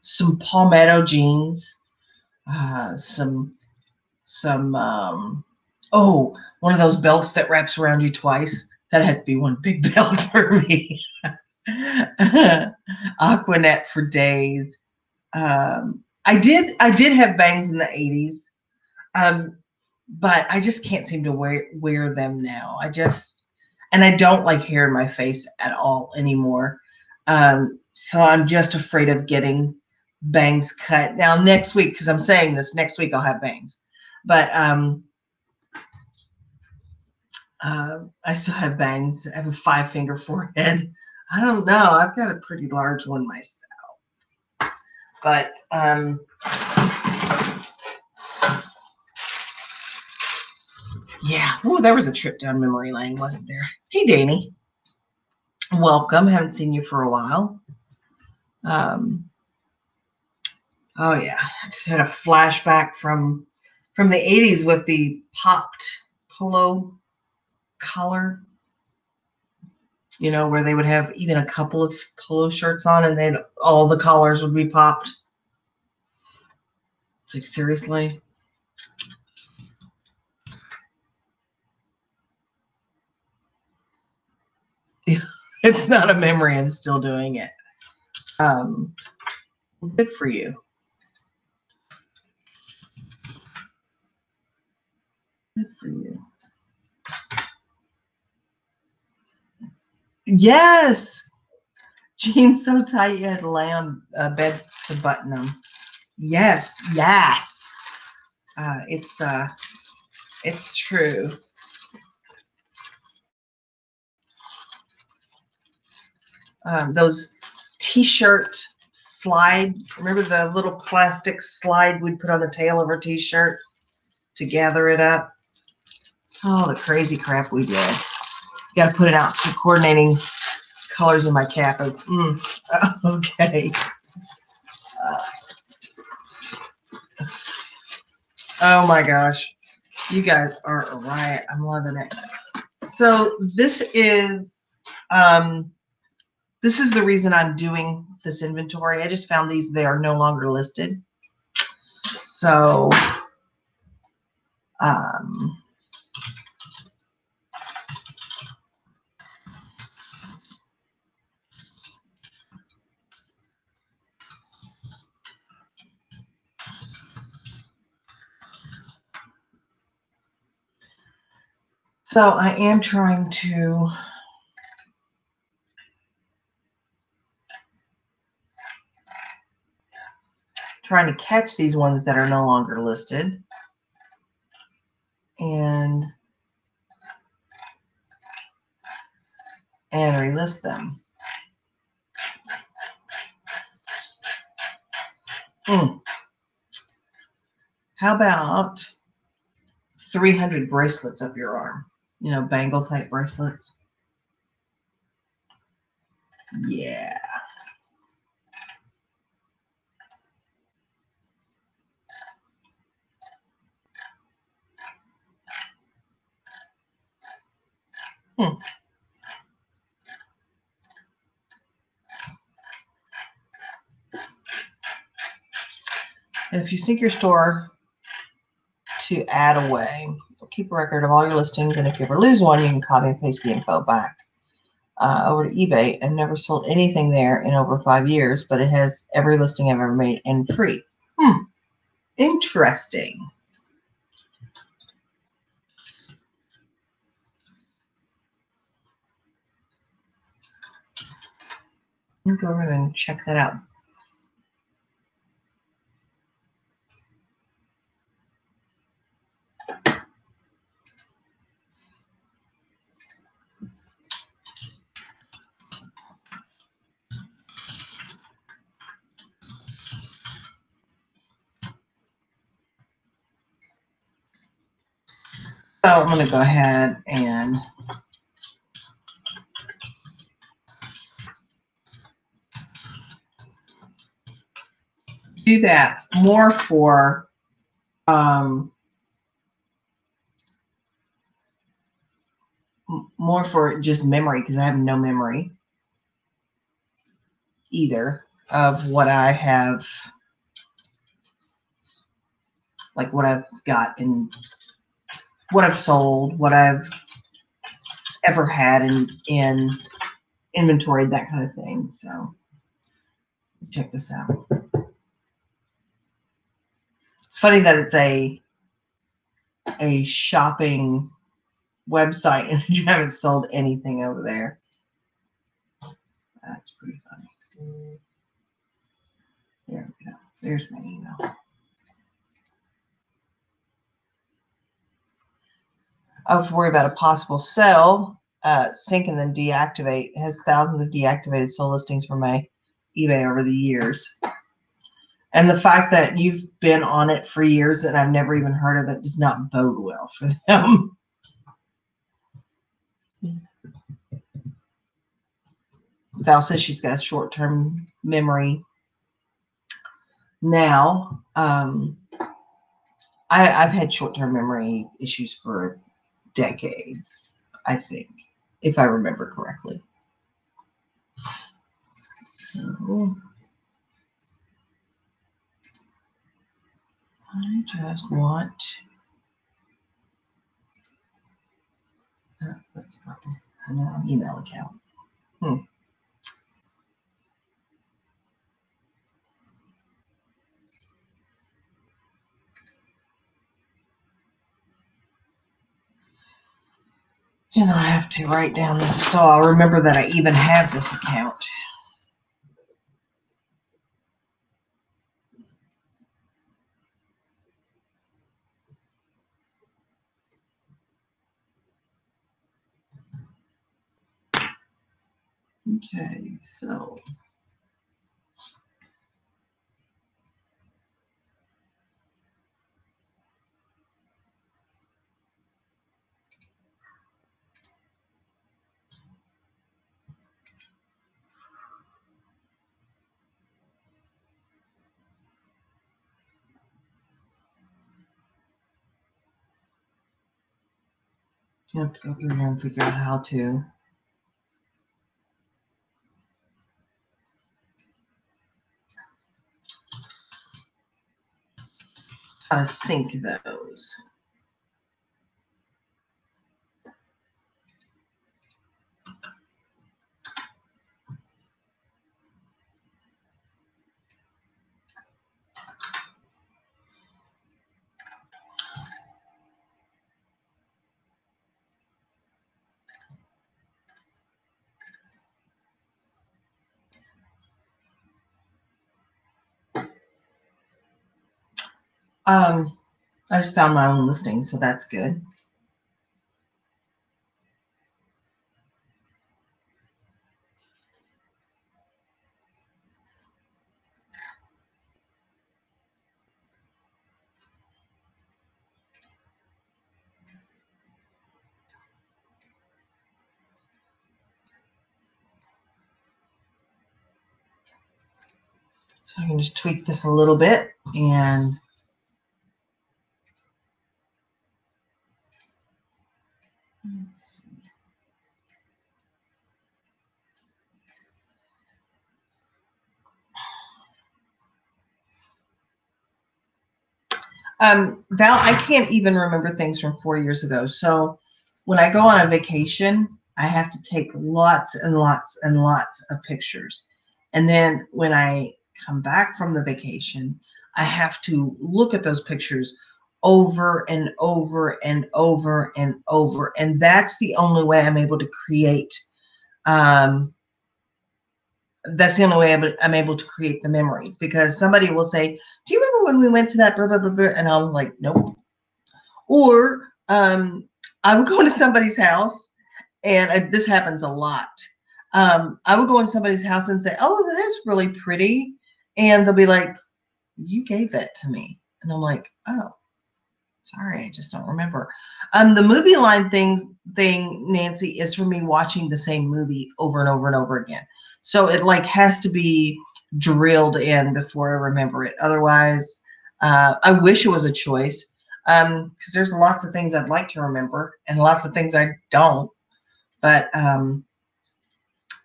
Some Palmetto jeans. One of those belts that wraps around you twice. That had to be one big belt for me. Aquanet for days. I did have bangs in the 80s, but I just can't seem to wear them now. And I don't like hair in my face at all anymore. So I'm just afraid of getting bangs cut. Now next week, because I'm saying this, next week I'll have bangs. But I still have bangs. I have a 5-finger forehead. I don't know. I've got a pretty large one myself. But yeah. Oh, there was a trip down memory lane, wasn't there? Hey, Danny. Welcome. Haven't seen you for a while. Oh yeah. I just had a flashback from the 80s with the popped polo collar. You know, where they would have even a couple of polo shirts on and then all the collars would be popped. It's like, seriously? It's not a memory. I'm still doing it. Good for you. Good for you. Yes. Jeans so tight you had to lay on bed to button them. Yes. Yes. It's true. Those t-shirt slide. Remember the little plastic slide we'd put on the tail of our t-shirt to gather it up? Oh, the crazy crap we did. Got to put it out for coordinating colors in my kappas. Okay. Oh my gosh. You guys are a riot. I'm loving it. So this is the reason I'm doing this inventory. I just found these. They are no longer listed. So So I am trying to catch these ones that are no longer listed and relist them. How about 300 bracelets up your arm? You know, bangle type bracelets. Yeah. If you sync your store to add away, you'll keep a record of all your listings, and if you ever lose one, you can copy and paste the info back over to eBay. I've never sold anything there in over 5 years, but it has every listing I've ever made and free. Interesting. I'll go over and check that out. So I'm going to go ahead and do that more for just memory, because I have no memory either of what I have, like what I've got and what I've sold, what I've ever had in inventory, that kind of thing. So check this out. It's funny that it's a shopping website and you haven't sold anything over there. That's pretty funny. There we go. There's my email. I have to worry about a possible sell, sync and then deactivate. It has thousands of deactivated sold listings from my eBay over the years. And the fact that you've been on it for years and I've never even heard of it does not bode well for them. Val says she's got short-term memory. Now, I've had short-term memory issues for decades, I think, if I remember correctly. So I just want, that's an email account. And I have to write down this so I'll remember that I even have this account. Okay, so you have to go through here and figure out how to sync those. I just found my own listing, so that's good. So I can just tweak this a little bit and let's see. Val, I can't even remember things from 4 years ago. So when I go on a vacation, I have to take lots and lots and lots of pictures. And then when I come back from the vacation, I have to look at those pictures over and over and over and over. And that's the only way I'm able to create that's the only way I'm able to create the memories, because somebody will say, do you remember when we went to that blah, blah, blah, blah? And I'm like, nope. Or I would go into somebody's house, and this happens a lot. I would go into somebody's house and say, oh, that is really pretty. And they'll be like, you gave that to me. And I'm like, oh, sorry, I just don't remember. The movie line thing, Nancy, is for me watching the same movie over and over and over again. So it like has to be drilled in before I remember it. Otherwise, I wish it was a choice, because there's lots of things I'd like to remember and lots of things I don't. But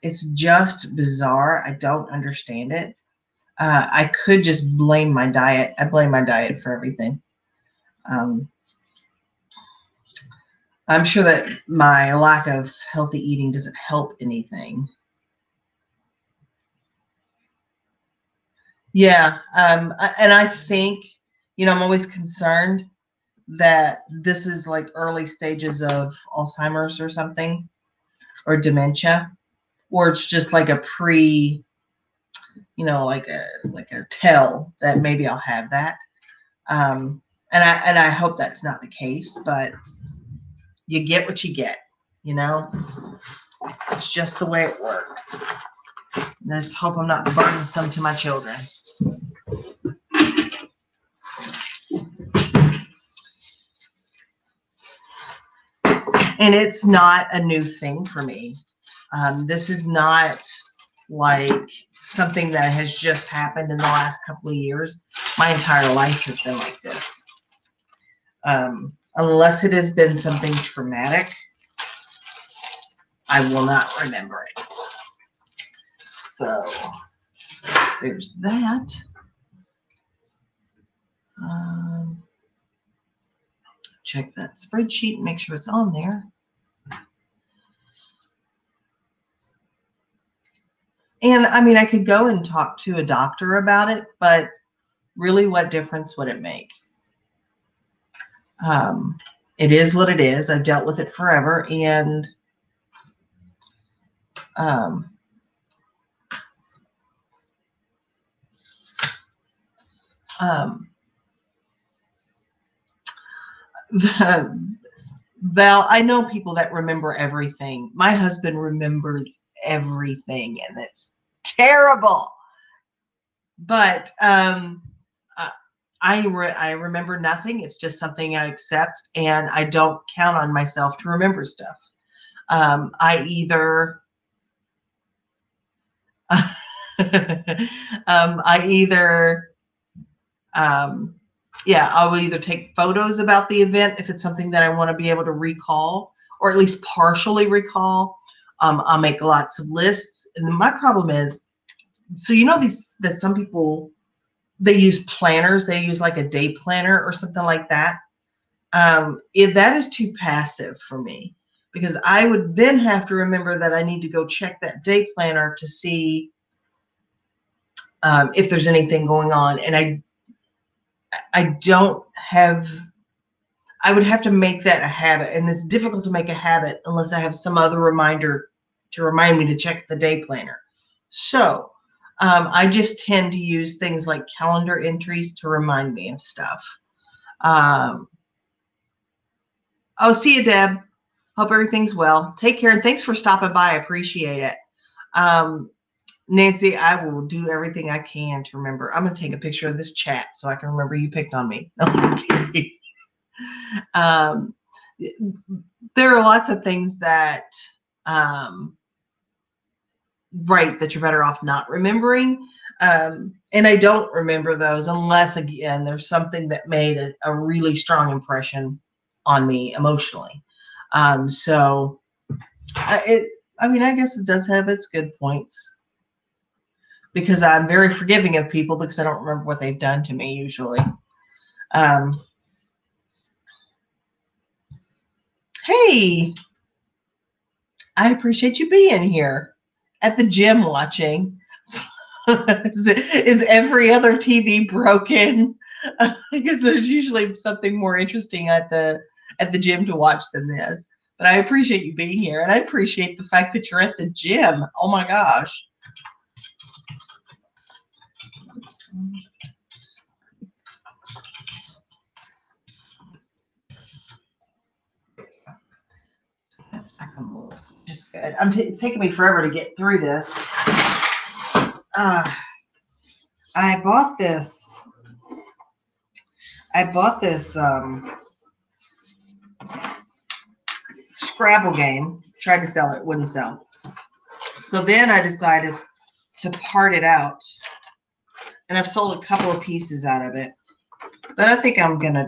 it's just bizarre. I don't understand it. I could just blame my diet. I blame my diet for everything. I'm sure that my lack of healthy eating doesn't help anything. Yeah. And I think, I'm always concerned that this is like early stages of Alzheimer's or something, or dementia, or it's just like a like a tell that maybe I'll have that. And I hope that's not the case, but you get what you get, It's just the way it works. And I just hope I'm not burdensome to my children. And it's not a new thing for me. This is not like something that has just happened in the last couple of years. My entire life has been like this. Unless it has been something traumatic, I will not remember it. So there's that. Check that spreadsheet, make sure it's on there. And I mean, I could go and talk to a doctor about it, but really, what difference would it make? It is what it is. I've dealt with it forever, and Val, I know people that remember everything. My husband remembers everything, and it's terrible. But I remember nothing. It's just something I accept, and I don't count on myself to remember stuff. I either I will either take photos about the event if it's something that I want to be able to recall, or at least partially recall. I'll make lots of lists. And my problem is, so that some people, they use planners. They use like a day planner or something like that. If that is too passive for me, because I would then have to remember that I need to go check that day planner to see if there's anything going on. And I would have to make that a habit, and it's difficult to make a habit unless I have some other reminder to remind me to check the day planner. So I just tend to use things like calendar entries to remind me of stuff. Um, oh, see you, Deb. Hope everything's well. Take care, and thanks for stopping by. I appreciate it. Nancy, I will do everything I can to remember. I'm going to take a picture of this chat so I can remember you picked on me. Okay. There are lots of things that, right, that you're better off not remembering. And I don't remember those unless, again, there's something that made a really strong impression on me emotionally. So I mean, I guess it does have its good points, because I'm very forgiving of people because I don't remember what they've done to me usually. Hey, I appreciate you being here at the gym watching. Is every other TV broken? Because there's usually something more interesting at the gym to watch than this. But I appreciate you being here, and I appreciate the fact that you're at the gym. Oh my gosh. Just good. It's taking me forever to get through this. I bought this. Scrabble game. Tried to sell it, wouldn't sell. So then I decided to part it out, and I've sold a couple of pieces out of it. But I think I'm gonna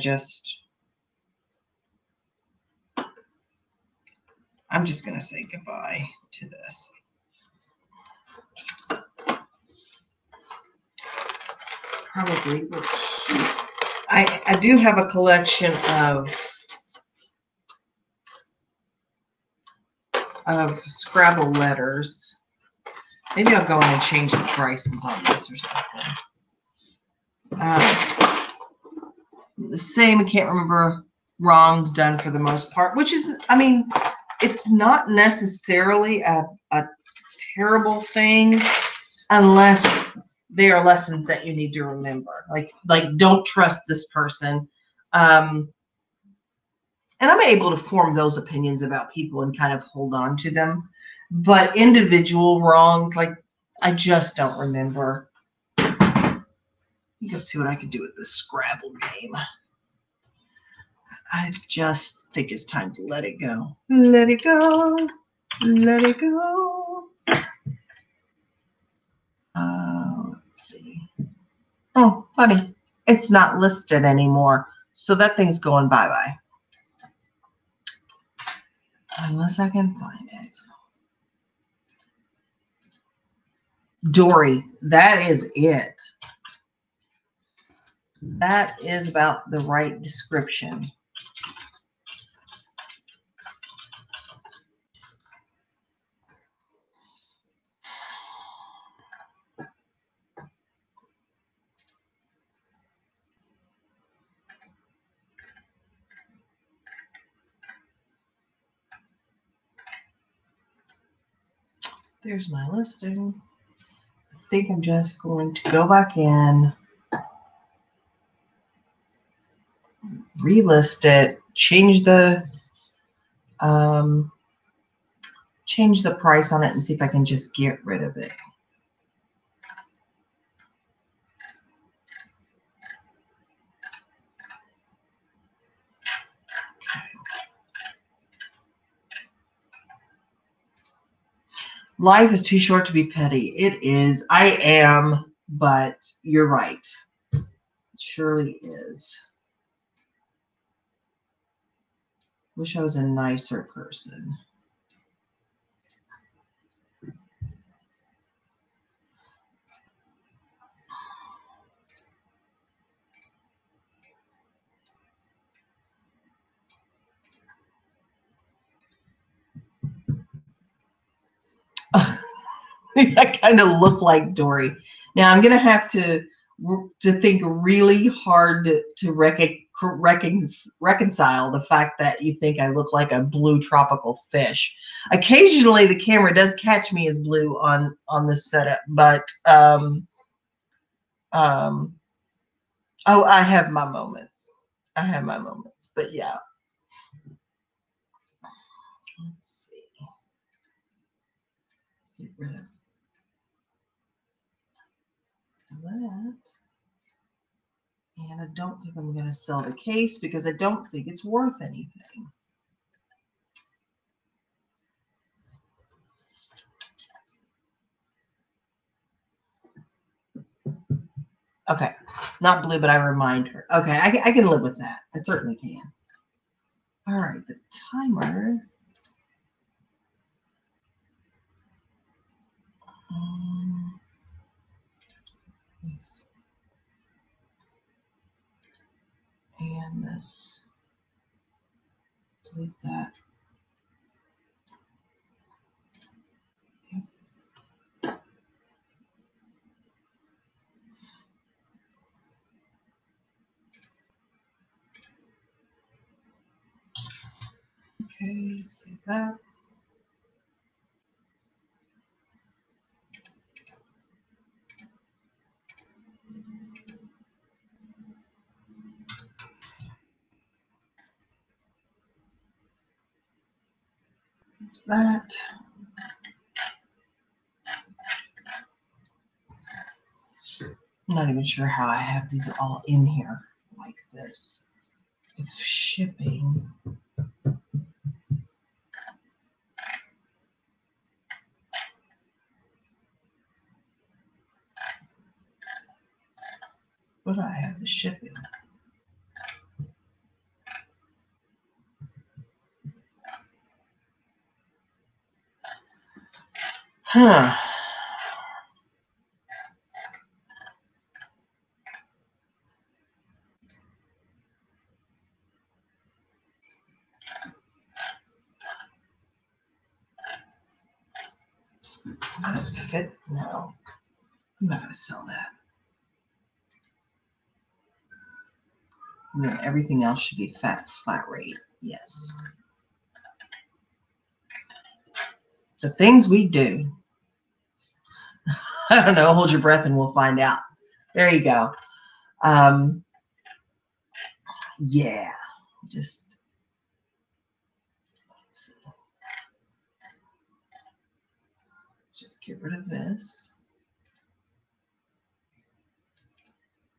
I'm just gonna say goodbye to this. Probably. I do have a collection of Scrabble letters. Maybe I'll go in and change the prices on this or something. The same, I can't remember wrongs done for the most part, which is, I mean, it's not necessarily a terrible thing unless they are lessons that you need to remember. Like don't trust this person. And I'm able to form those opinions about people and kind of hold on to them. But individual wrongs, like, I just don't remember. Let me go see what I can do with this Scrabble game. I just think it's time to let it go. Let it go. Let it go. Let's see. Oh, funny. It's not listed anymore. So that thing's going bye-bye. Unless I can find it. Dory. That is it. That is about the right description. There's my listing. I think I'm just going to go back in, relist it, change the price on it, and see if I can just get rid of it. Life is too short to be petty. It is. I am, but you're right. It surely is. Wish I was a nicer person. I kind of look like Dory. Now I'm going to have to think really hard to reconcile the fact that you think I look like a blue tropical fish. Occasionally the camera does catch me as blue on this setup, but oh, I have my moments. I have my moments, but yeah. Let's see. Let's get rid of that. And I don't think I'm going to sell the case because I don't think it's worth anything. Okay, not blue, but I remind her. Okay, I can live with that. I certainly can. All right, the timer. This and this. Delete that. Okay, save that. There's that. I'm not even sure how I have these all in here like this. If shipping. What do I have the shipping? Huh. Does it fit? No. I'm not going to sell that. And then everything else should be flat rate. Yes. The things we do. I don't know. Hold your breath and we'll find out. There you go. Yeah. Just let's see. Just get rid of this.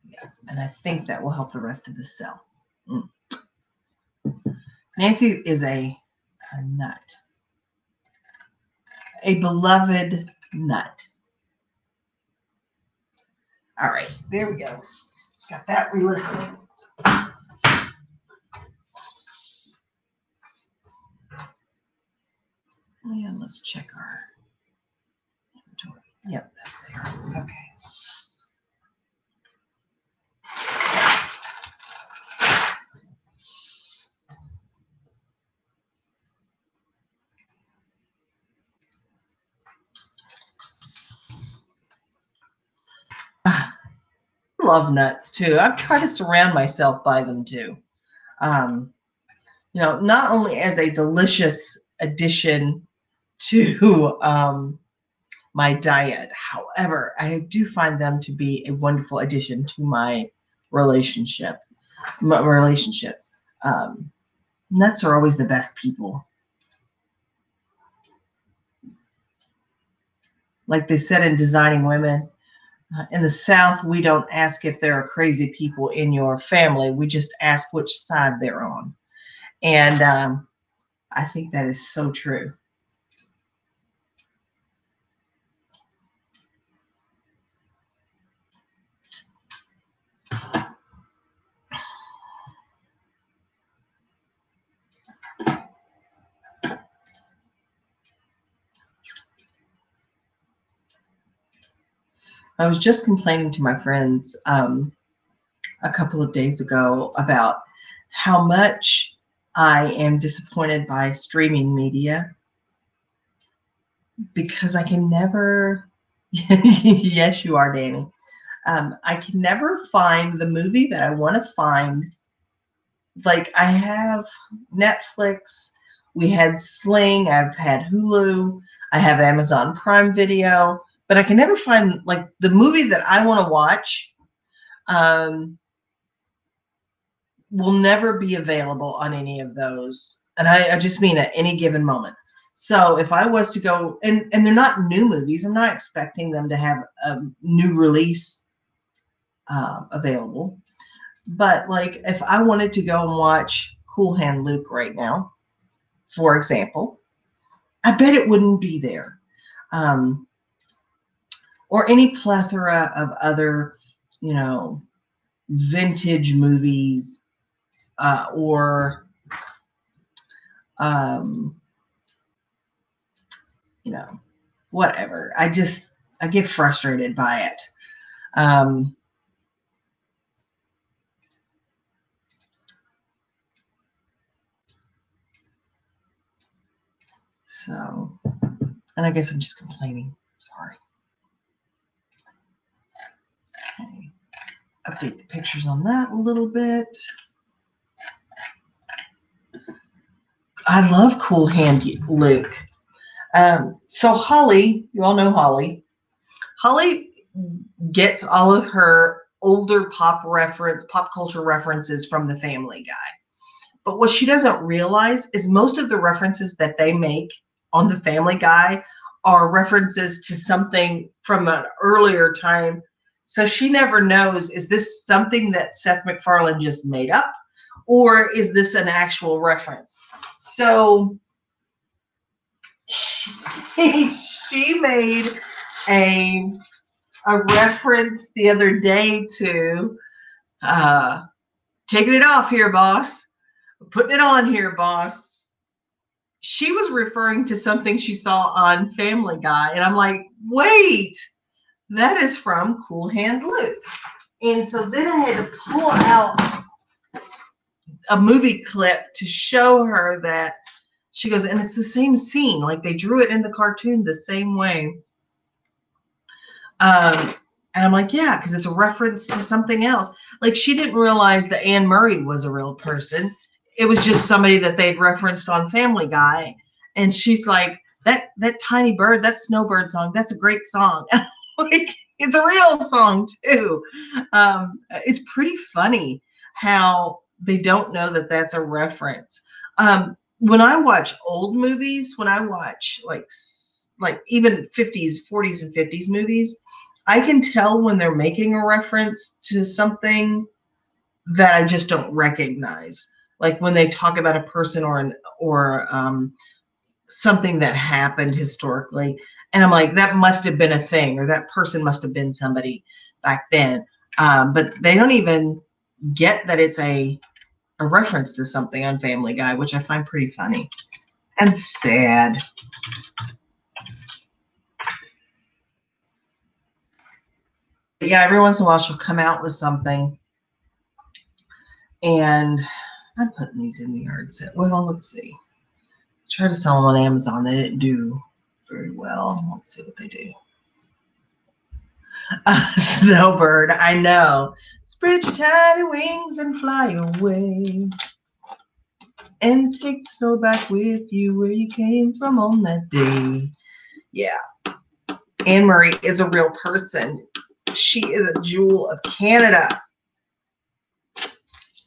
Yeah, and I think that will help the rest of the cell. Nancy is a nut. A beloved nut. All right, there we go. Got that relisted. And let's check our inventory. Yep, that's there. Okay. Love nuts too. I've tried to surround myself by them too. You know, not only as a delicious addition to my diet, however, I do find them to be a wonderful addition to my relationships. Nuts are always the best people. Like they said in Designing Women, in the South, we don't ask if there are crazy people in your family. We just ask which side they're on. And I think that is so true. I was just complaining to my friends a couple of days ago about how much I am disappointed by streaming media because I can never, yes, you are, Danny. I can never find the movie that I want to find. Like I have Netflix, we had Sling, I've had Hulu, I have Amazon Prime Video, but I can never find like the movie that I want to watch. will never be available on any of those. And I just mean at any given moment. So if I was to go, and they're not new movies, I'm not expecting them to have a new release available. But like if I wanted to go and watch Cool Hand Luke right now, for example, I bet it wouldn't be there. Or any plethora of other, vintage movies, or whatever. I get frustrated by it. So, and I guess I'm just complaining. Sorry. Okay. Update the pictures on that a little bit. I love Cool Hand Luke. So Holly, you all know Holly. Holly gets all of her older pop culture references from the Family Guy. But what she doesn't realize is most of the references that they make on the Family Guy are references to something from an earlier time. So she never knows, is this something that Seth MacFarlane just made up, or is this an actual reference? So she made a reference the other day to taking it off here, boss. Putting it on here, boss. She was referring to something she saw on Family Guy. And I'm like, wait, that is from Cool Hand Luke. And so then I had to pull out a movie clip to show her that. She goes, and it's the same scene. Like they drew it in the cartoon the same way. And I'm like, yeah, because it's a reference to something else. Like she didn't realize that Anne Murray was a real person. It was just somebody that they'd referenced on Family Guy. And she's like, that tiny bird, that snowbird song, that's a great song. Like, it's a real song too. It's pretty funny how they don't know that that's a reference. When I watch old movies, when I watch like even 50s, 40s and 50s movies, I can tell when they're making a reference to something that I just don't recognize. Like when they talk about a person or something that happened historically, and I'm like, that must have been a thing, or that person must have been somebody back then. But they don't even get that it's a reference to something on Family Guy, which I find pretty funny and sad. But yeah, every once in a while she'll come out with something, and I'm putting these in the yard sale. Well, let's see. Try to sell them on Amazon. They didn't do very well. Let's see what they do. Snowbird, I know. Spread your tiny wings and fly away. And take the snow back with you where you came from on that day. Yeah. Anne Murray is a real person. She is a jewel of Canada.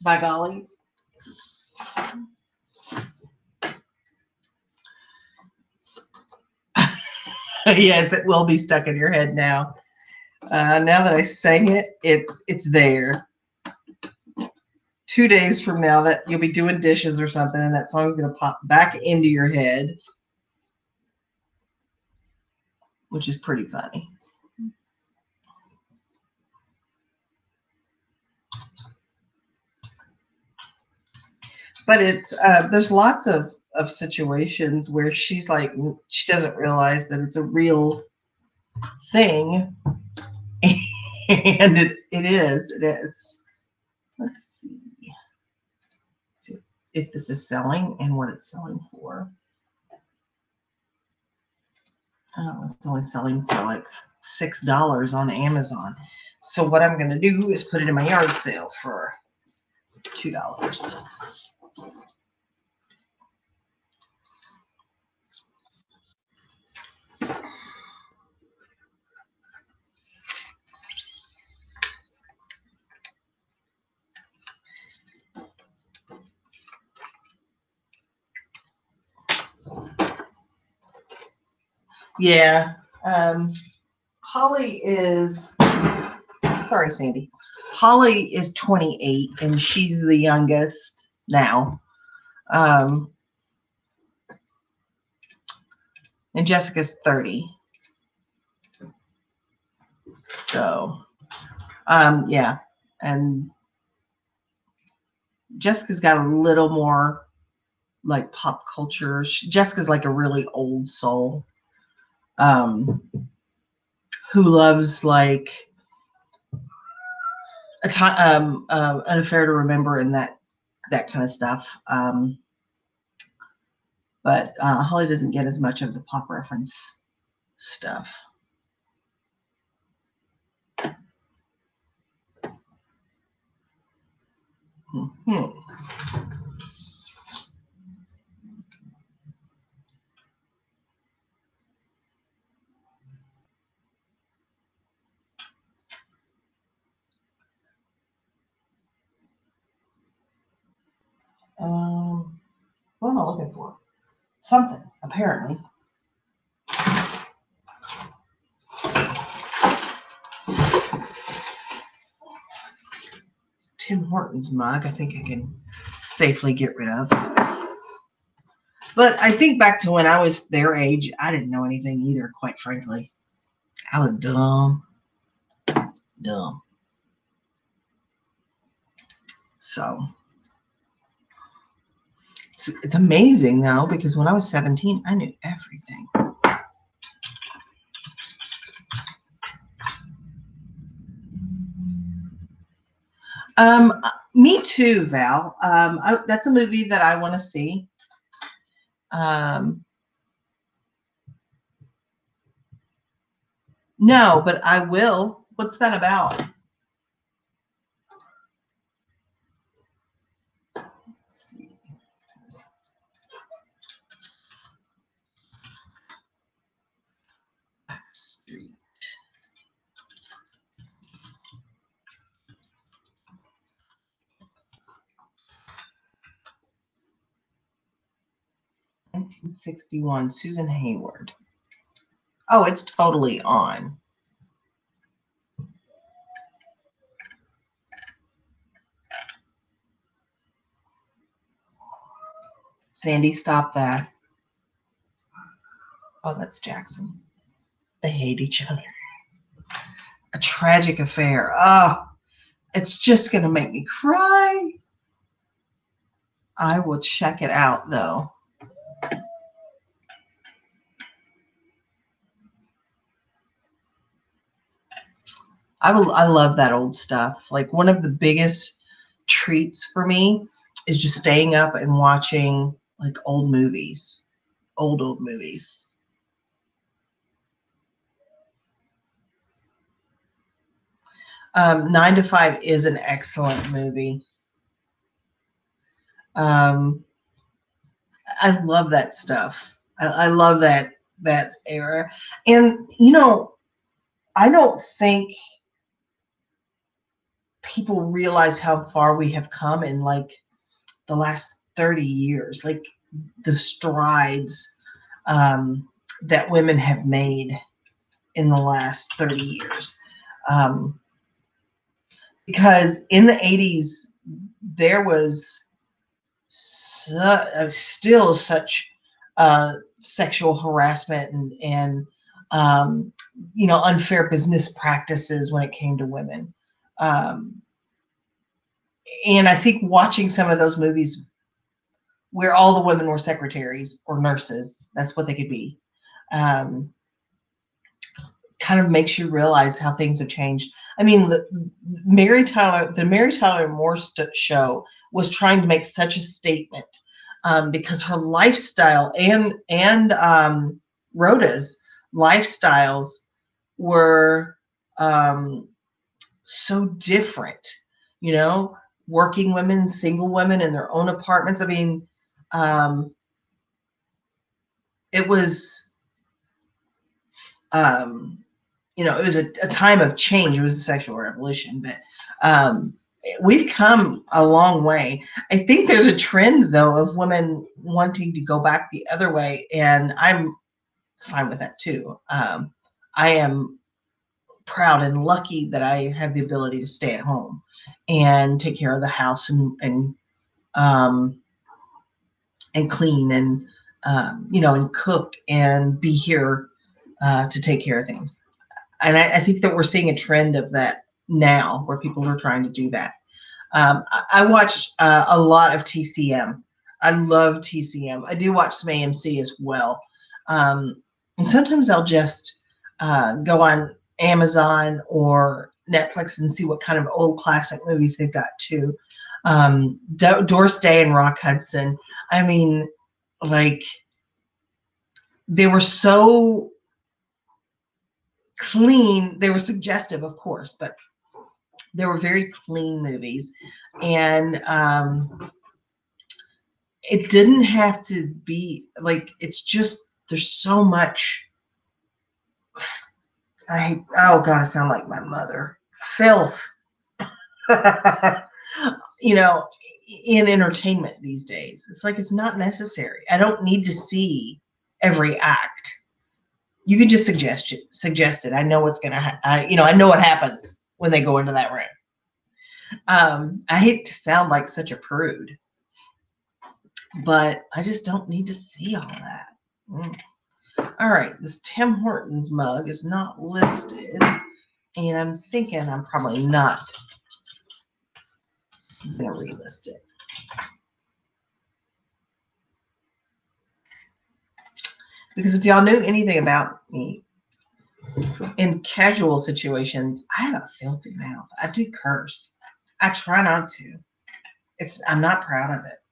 By golly. Yes, it will be stuck in your head now. Now that I sang it, it's there. 2 days from now, that you'll be doing dishes or something, and that song's going to pop back into your head, which is pretty funny. But it's there's lots of situations where she's like, she doesn't realize that it's a real thing, and it is. Let's see if this is selling and what it's selling for. Oh, it's only selling for like $6 on Amazon. So what I'm going to do is put it in my yard sale for $2. Yeah. Holly is, sorry, Sandy. Holly is 28 and she's the youngest now. Um, and Jessica's 30. So, yeah. And Jessica's got a little more like pop culture. Jessica's like a really old soul, who loves like a time, an affair to remember and that kind of stuff. But Holly doesn't get as much of the pop reference stuff. Hmm. What am I looking for? Something, apparently. It's Tim Hortons mug. I think I can safely get rid of. But I think back to when I was their age, I didn't know anything either, quite frankly. I was dumb. Dumb. So it's amazing though, because when I was 17, I knew everything. Me too, Val. That's a movie that I want to see. No, but I will. What's that about? Let's see. Backstreet. (1961), Susan Hayward. Oh, it's totally on. Sandy, stop that. Oh, that's Jackson. They hate each other. A tragic affair. Oh, it's just going to make me cry. I will check it out, though. I love that old stuff. Like, one of the biggest treats for me is just staying up and watching like old movies. Old movies. 9 to 5 is an excellent movie. I love that stuff. I love that era. And I don't think people realize how far we have come in like the last 30 years, like the strides that women have made in the last 30 years. Because in the 80s, there was still such sexual harassment and unfair business practices when it came to women. And I think watching some of those movies where all the women were secretaries or nurses, that's what they could be, kind of makes you realize how things have changed. I mean, the Mary Tyler Moore show was trying to make such a statement because her lifestyle and Rhoda's lifestyles were so different. Working women, single women in their own apartments. I mean, it was. It was a time of change. It was the sexual revolution, but we've come a long way. I think there's a trend, though, of women wanting to go back the other way, and I'm fine with that too. I am proud and lucky that I have the ability to stay at home and take care of the house and clean and and cook and be here to take care of things. And I think that we're seeing a trend of that now, where people are trying to do that. I watch a lot of TCM. I love TCM. I do watch some AMC as well. And sometimes I'll just go on Amazon or Netflix and see what kind of old classic movies they've got too. Doris Day and Rock Hudson. I mean, like, they were so clean. They were suggestive, of course, but they were very clean movies. And it didn't have to be like, it's just, there's so much. Oh God, I sound like my mother. Filth. In entertainment these days. It's like, it's not necessary. I don't need to see every act. You can just suggest it. I know what's gonna I know what happens when they go into that room. I hate to sound like such a prude, but I just don't need to see all that. All right, this Tim Hortons mug is not listed, and I'm thinking I'm probably not gonna relist it. Because if y'all knew anything about me, in casual situations, I have a filthy mouth. I do curse. I try not to. I'm not proud of it.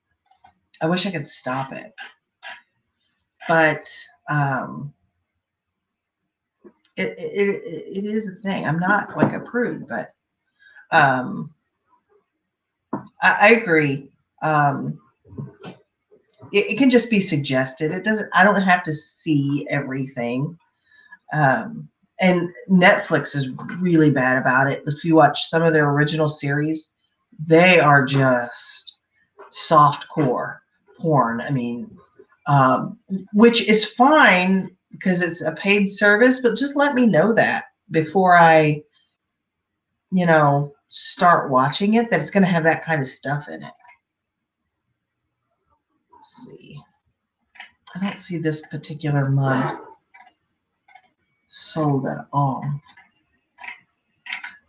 I wish I could stop it. But it is a thing. I'm not like a prude, but I agree. It can just be suggested. It doesn't. I don't have to see everything. And Netflix is really bad about it. If you watch some of their original series, they are just soft core porn. I mean, which is fine because it's a paid service, but just let me know that before I, start watching it, that it's going to have that kind of stuff in it. Let's see. I don't see this particular mug sold at all.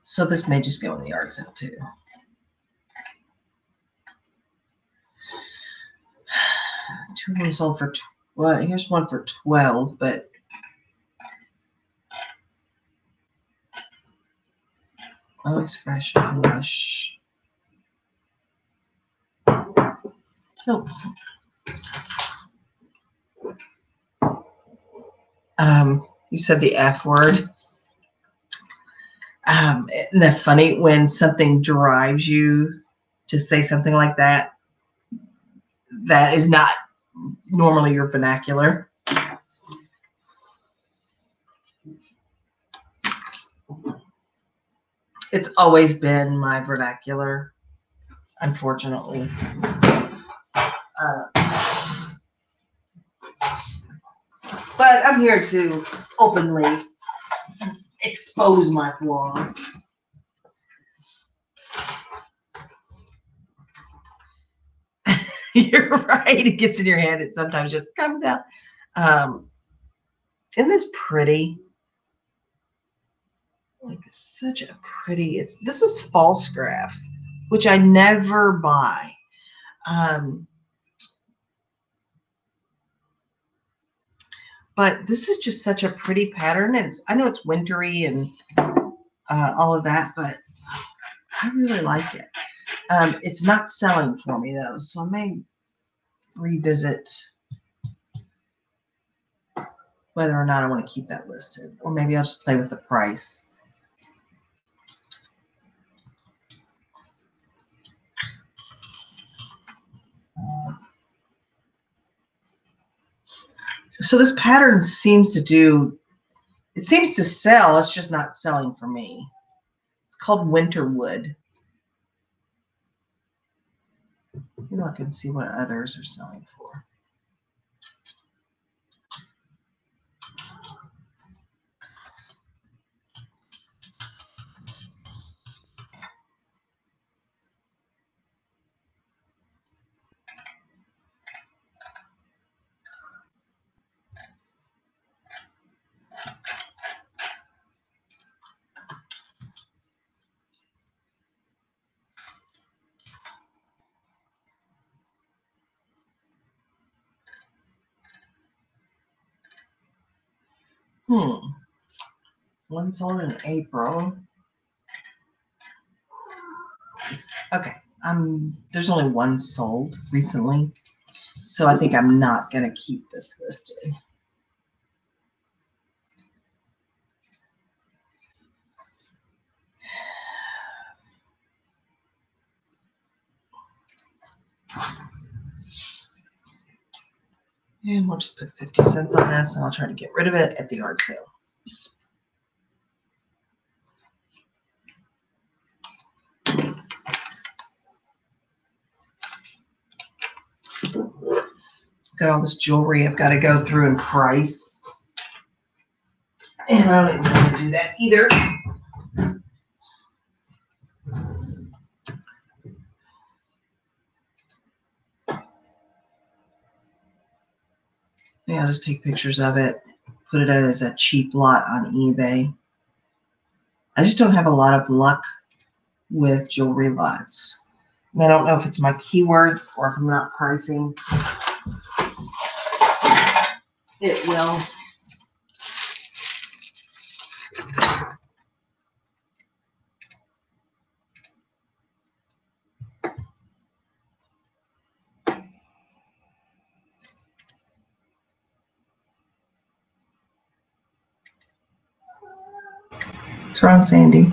So this may just go in the yard sale too. Two of them sold for, well, here's one for 12, but always fresh and lush. Nope. You said the F word. Isn't that funny when something drives you to say something like that? That is not normally your vernacular. It's always been my vernacular, unfortunately. But I'm here to openly expose my flaws. You're right. It gets in your head. It sometimes just comes out. Isn't this pretty? Like, such a pretty. This is false graph, which I never buy. But this is just such a pretty pattern, and I know it's wintry and all of that, but I really like it. It's not selling for me though, so I may revisit whether or not I want to keep that listed, or maybe I'll just play with the price. So this pattern seems to sell. It's just not selling for me. It's called Winterwood. Look and see what others are selling for. One sold in April. Okay. There's only one sold recently, so I think I'm not going to keep this listed. And we'll just put 50 cents on this, and I'll try to get rid of it at the yard sale. Got all this jewelry I've got to go through and price. And I don't even want to do that either. Yeah, I'll just take pictures of it, put it as a cheap lot on eBay. I just don't have a lot of luck with jewelry lots. And I don't know if it's my keywords or if I'm not pricing it well. What's wrong, Sandy?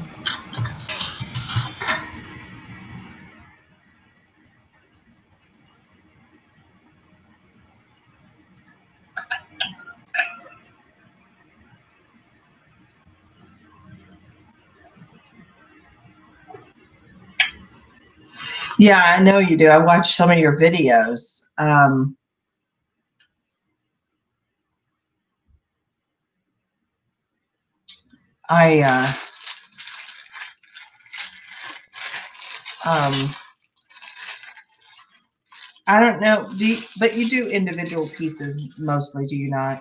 Yeah, I know you do. I watched some of your videos. I don't know. But you do individual pieces mostly, do you not?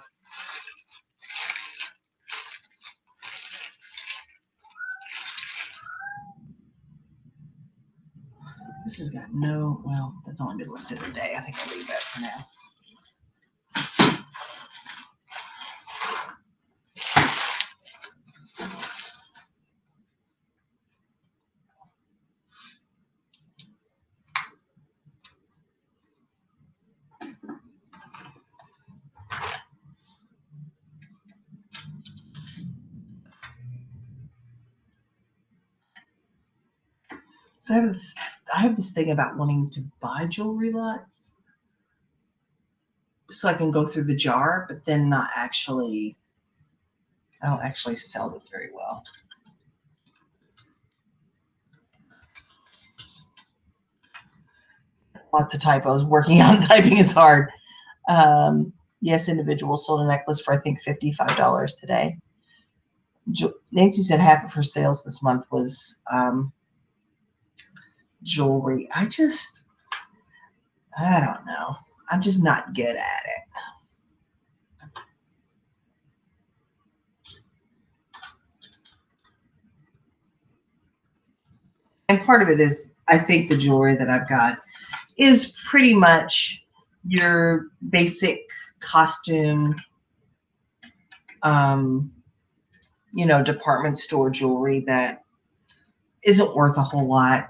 This has got well, that's only been listed a day. I think I'll leave that for now. So I have this thing about wanting to buy jewelry lots so I can go through the jar, but then I don't actually sell them very well. Lots of typos. Working on typing is hard. Yes, individual sold a necklace for I think $55 today. Nancy said half of her sales this month was jewelry. I don't know. I'm just not good at it. And part of it is, I think the jewelry that I've got is pretty much your basic costume, department store jewelry that isn't worth a whole lot.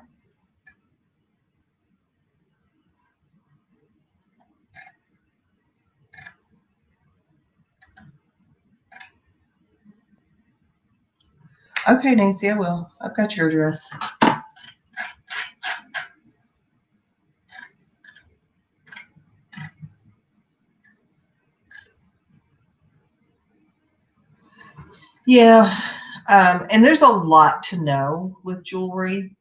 Okay, Nancy, I will. I've got your address. Yeah, and there's a lot to know with jewelry.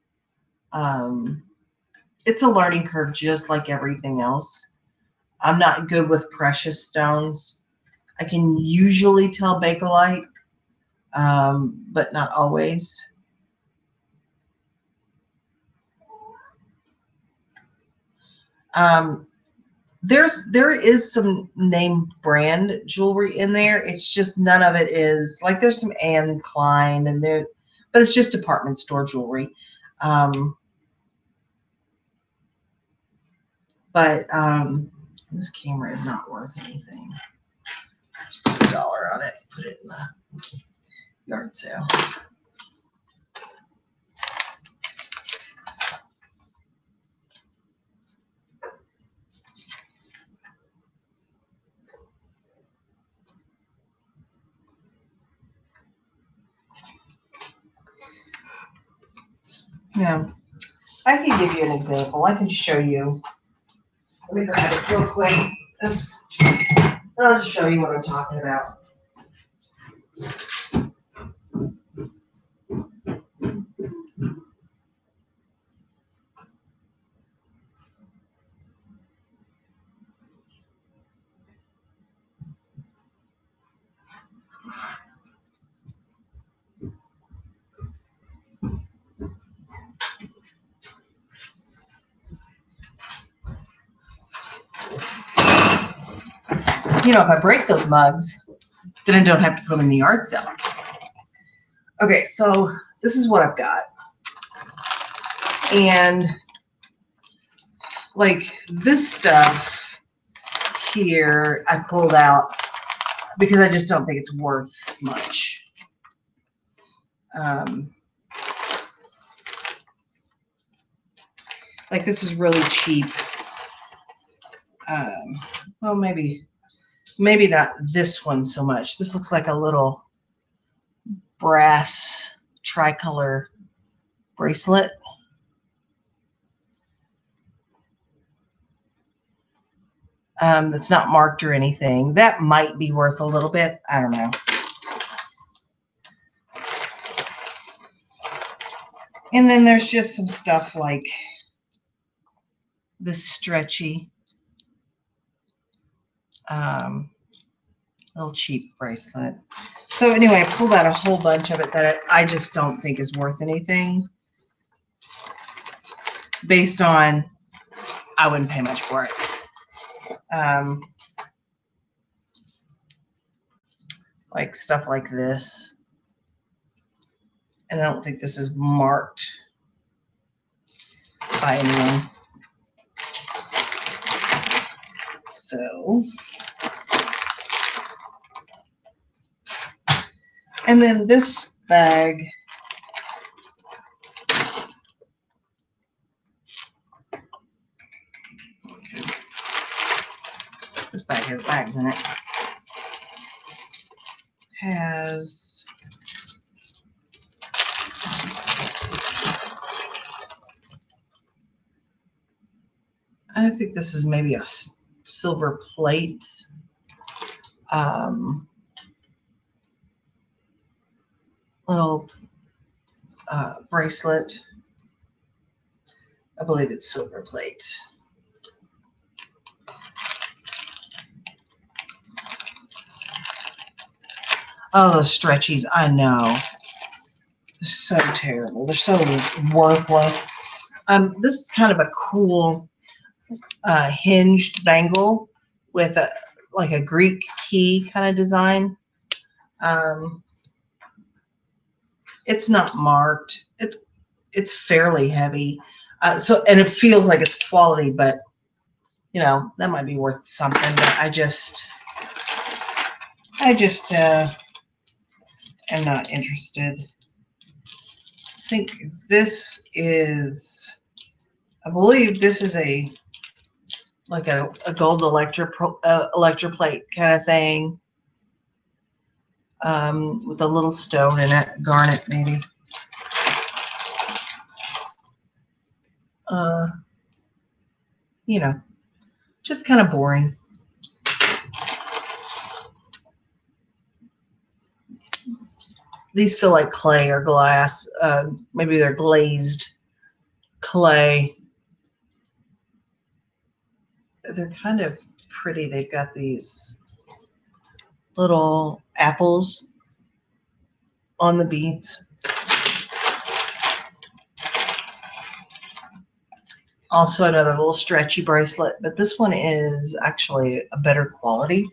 It's a learning curve just like everything else. I'm not good with precious stones. I can usually tell Bakelite, but not always. There is some name brand jewelry in there. It's just none of it is like there's some Anne Klein and but it's just department store jewelry. But this camera is not worth anything. Just put $1 on it. put it in the yard sale. Yeah, I can give you an example. I can show you. Let me grab it real quick. Oops. I'll just show you what I'm talking about. You know, if I break those mugs, then I don't have to put them in the yard sale. Okay, so this is what I've got. And like this stuff here, I pulled out because I just don't think it's worth much. Like this is really cheap. Well, maybe not this one so much. This looks like a little brass tricolor bracelet. That's not marked or anything. That might be worth a little bit. I don't know. And then there's just some stuff like this stretchy little cheap bracelet. So anyway, I pulled out a whole bunch of it that I just don't think is worth anything. Based on, I wouldn't pay much for it. Like stuff like this. And I don't think this is marked by anyone. So, and then this bag, this bag has bags in it, has I think this is maybe a silver plate. Little bracelet. I believe it's silver plate. Oh, those stretchies, I know. They're so terrible. They're so worthless. This is kind of a cool hinged bangle with like a Greek key kind of design. It's not marked. It's fairly heavy. And it feels like it's quality, but you know, that might be worth something, but I just am not interested. I think this is, I believe this is like a gold electroplate kind of thing, with a little stone in it, garnet maybe. You know, just kind of boring. These feel like clay or glass. Maybe they're glazed clay. They're kind of pretty. They've got these little apples on the beads. Also another little stretchy bracelet, but this one is actually a better quality.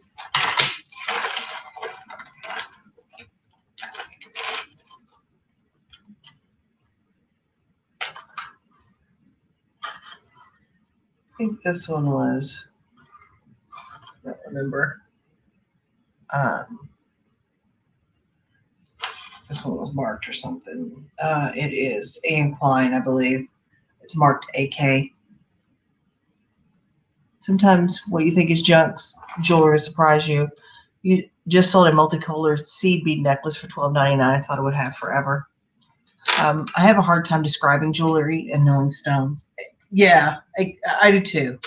I think this one was, I don't remember. this one was marked or something. It is Anne Klein, I believe. It's marked AK. Sometimes what you think is jewelry will surprise you. You just sold a multicolored seed bead necklace for $12.99. I thought it would have forever. I have a hard time describing jewelry and knowing stones. Yeah, I do too.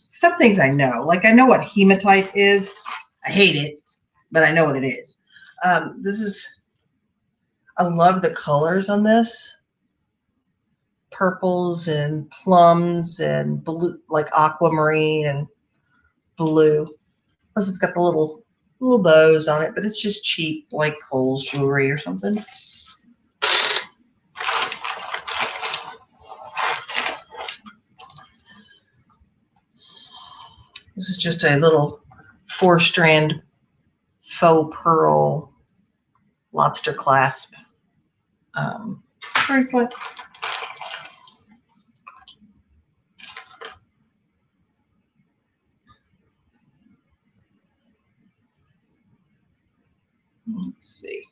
Some things I know. Like I know what hematite is. I hate it, but I know what it is. I love the colors on this. Purples and plums and blue, like aquamarine and blue. Plus it's got the little bows on it, but it's just cheap, like Kohl's jewelry or something. This is just a little 4-strand faux pearl lobster clasp bracelet. Let's see.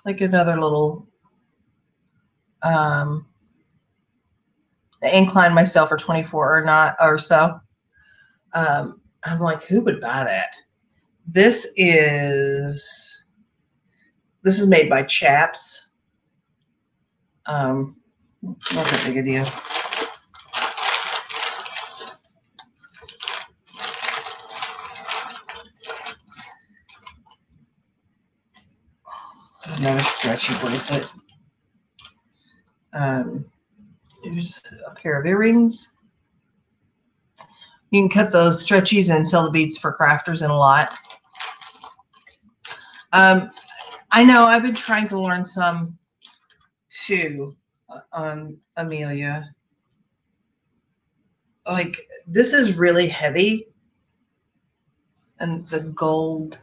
Like another little Incline myself for 24 or not or so. I'm like, who would buy that? This is made by Chaps. Not that big a deal. Another stretchy bracelet. Here's a pair of earrings. You can cut those stretchies and sell the beads for crafters in a lot. I know I've been trying to learn some too, Amelia. Like this is really heavy and it's a gold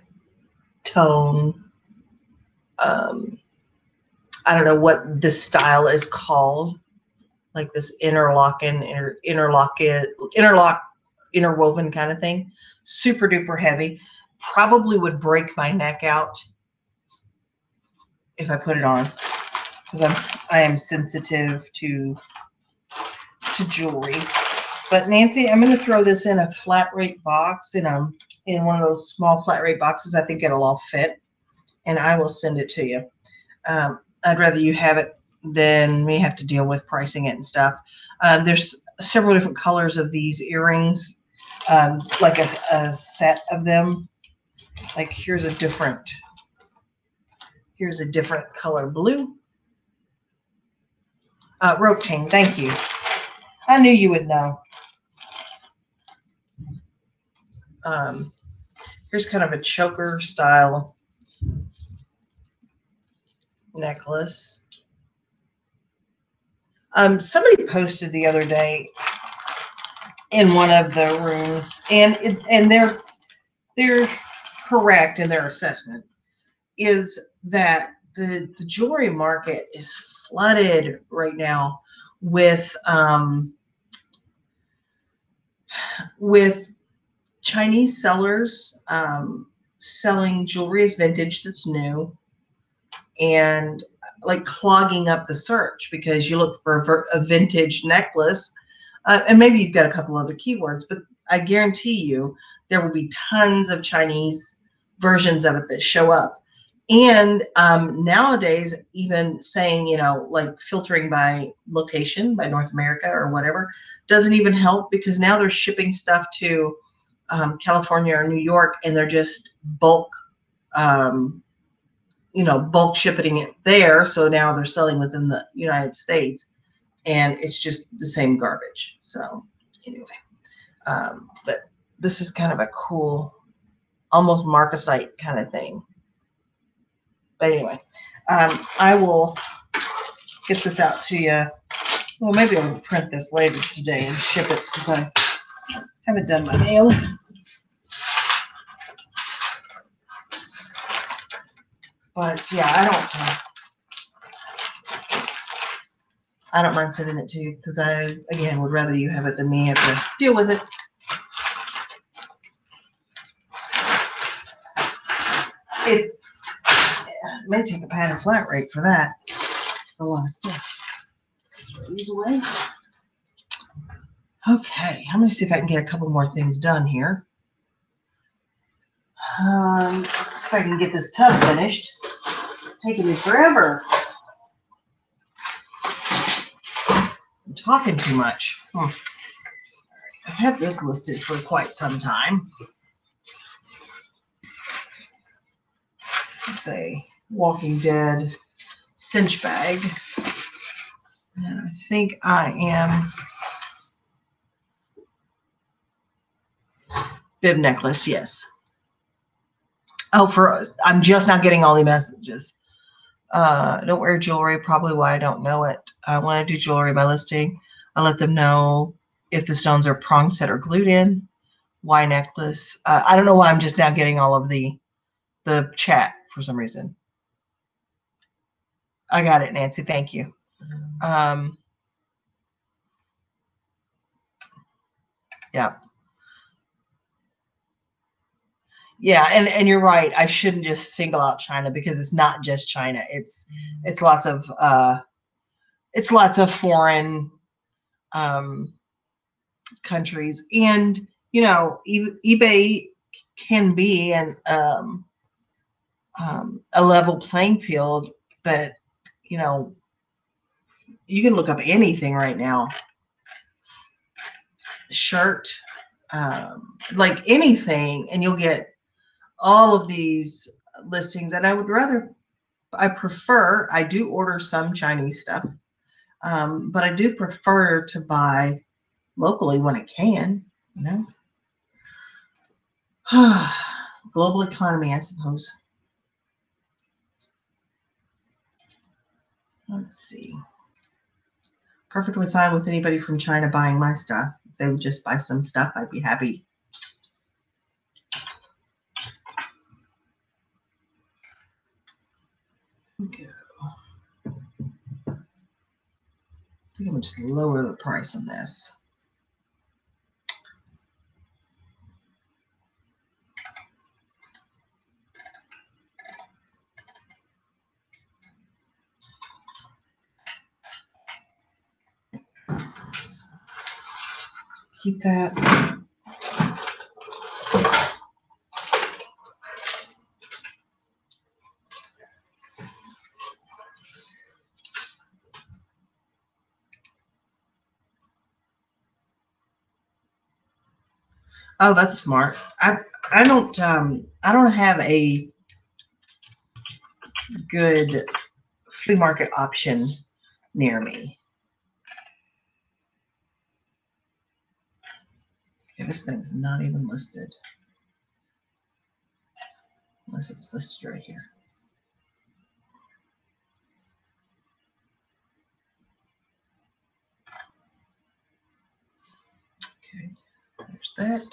tone. I don't know what this style is called, like this interlock, interwoven kind of thing. Super duper heavy. Probably would break my neck out if I put it on, because I am sensitive to jewelry. But Nancy, I'm going to throw this in a flat rate box in one of those small flat rate boxes. I think it'll all fit, and I will send it to you. I'd rather you have it than me have to deal with pricing it and stuff. There's several different colors of these earrings, like a set of them. Like here's a different color blue. Rope chain, thank you. I knew you would know. Here's kind of a choker style necklace. Somebody posted the other day in one of the rooms, and they're correct in their assessment, is that the jewelry market is flooded right now with Chinese sellers selling jewelry as vintage that's new, and like clogging up the search because you look for a vintage necklace, and maybe you've got a couple other keywords, but I guarantee you there will be tons of Chinese versions of it that show up. And nowadays, even saying, like filtering by location, by North America or whatever, doesn't even help, because now they're shipping stuff to California or New York, and they're just bulk shipping it there. So now they're selling within the United States, and it's just the same garbage. So anyway, but this is kind of a cool, almost marcasite kind of thing. But anyway, I will get this out to you. Well, maybe I'll print this later today and ship it, since I haven't done my mail. But yeah, I don't mind sending it to you, because I, again, would rather you have it than me have to deal with it. may take a padded flat rate for that. A lot of stuff. Throw these away. Okay, I'm going to see if I can get a couple more things done here. See if I can get this tub finished. It's taking me forever. I'm talking too much. I've had this listed for quite some time. It's a Walking Dead cinch bag. And I think I am bib necklace, yes. Oh, I'm just not getting all the messages. Don't wear jewelry, probably why I don't know it. When I do jewelry by listing, I let them know if the stones are prong set or glued in. Why necklace? I don't know why I'm just now getting all of the chat for some reason. I got it, Nancy. Thank you. Yeah. Yeah, and you're right. I shouldn't just single out China because it's not just China. It's lots of foreign countries, and you know, eBay can be a level playing field, but you know, you can look up anything right now. Shirt, like anything, and you'll get all of these listings. And I do order some Chinese stuff, but I do prefer to buy locally when I can, you know. Global economy, I suppose. Let's see. Perfectly fine with anybody from China buying my stuff. If they would just buy some stuff, I'd be happy. Okay. I think I'm going to just lower the price on this. Keep that. Oh, that's smart. I don't have a good flea market option near me. Okay, this thing's not even listed. Unless it's listed right here. Okay, there's that.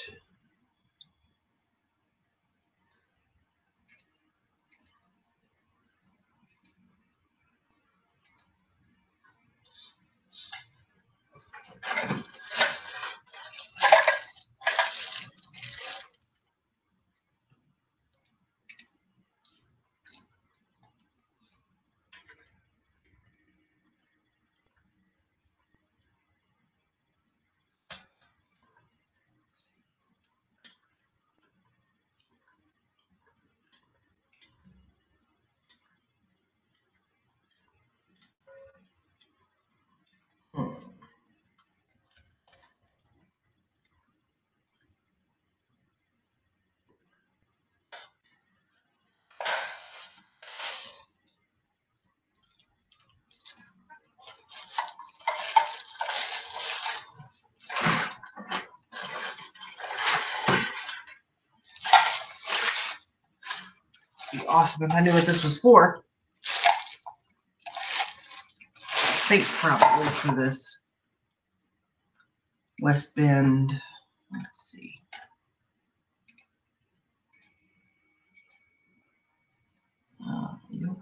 Be awesome if I knew what this was for. I think probably for this West Bend. Let's see. Yep.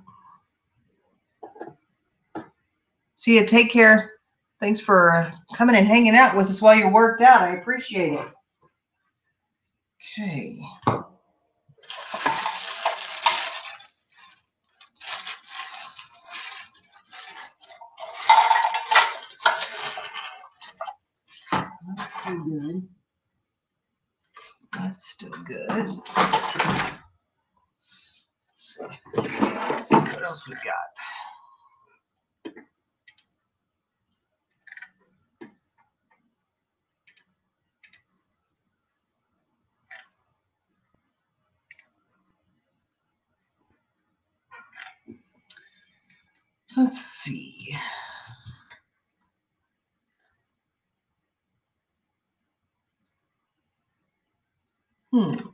See you. Take care. Thanks for coming and hanging out with us while you're worked out. I appreciate it. Okay. so good. That's still good. Let's see what else we've got. Let's see. Come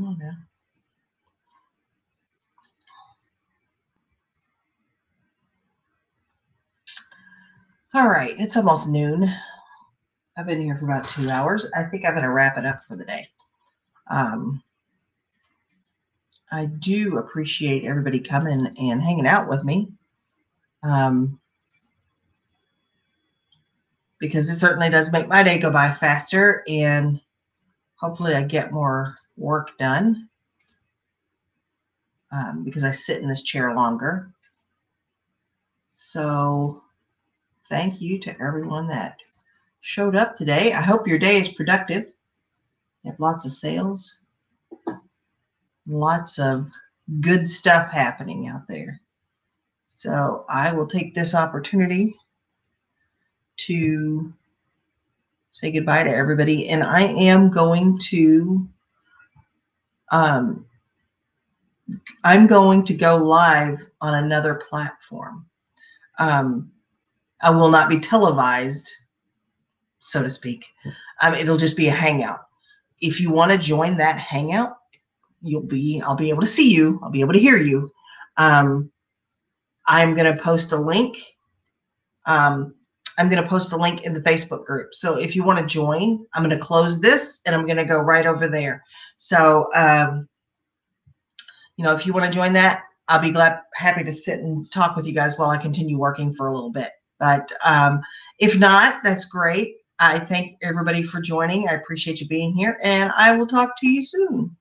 on now. All right, it's almost noon. I've been here for about 2 hours. I think I'm going to wrap it up for the day. I do appreciate everybody coming and hanging out with me, because it certainly does make my day go by faster, and hopefully I get more work done because I sit in this chair longer. So thank you to everyone that showed up today. I hope your day is productive. You have lots of sales, lots of good stuff happening out there. So I will take this opportunity to say goodbye to everybody. And I am going to, I'm going to go live on another platform. I will not be televised, so to speak. It'll just be a hangout. If you want to join that hangout, I'll be able to see you. I'll be able to hear you. I'm going to post a link. I'm going to post a link in the Facebook group. So if you want to join, I'm going to close this and I'm going to go right over there. So, you know, if you want to join that, I'll be happy to sit and talk with you guys while I continue working for a little bit. But if not, that's great. I thank everybody for joining. I appreciate you being here, and I will talk to you soon.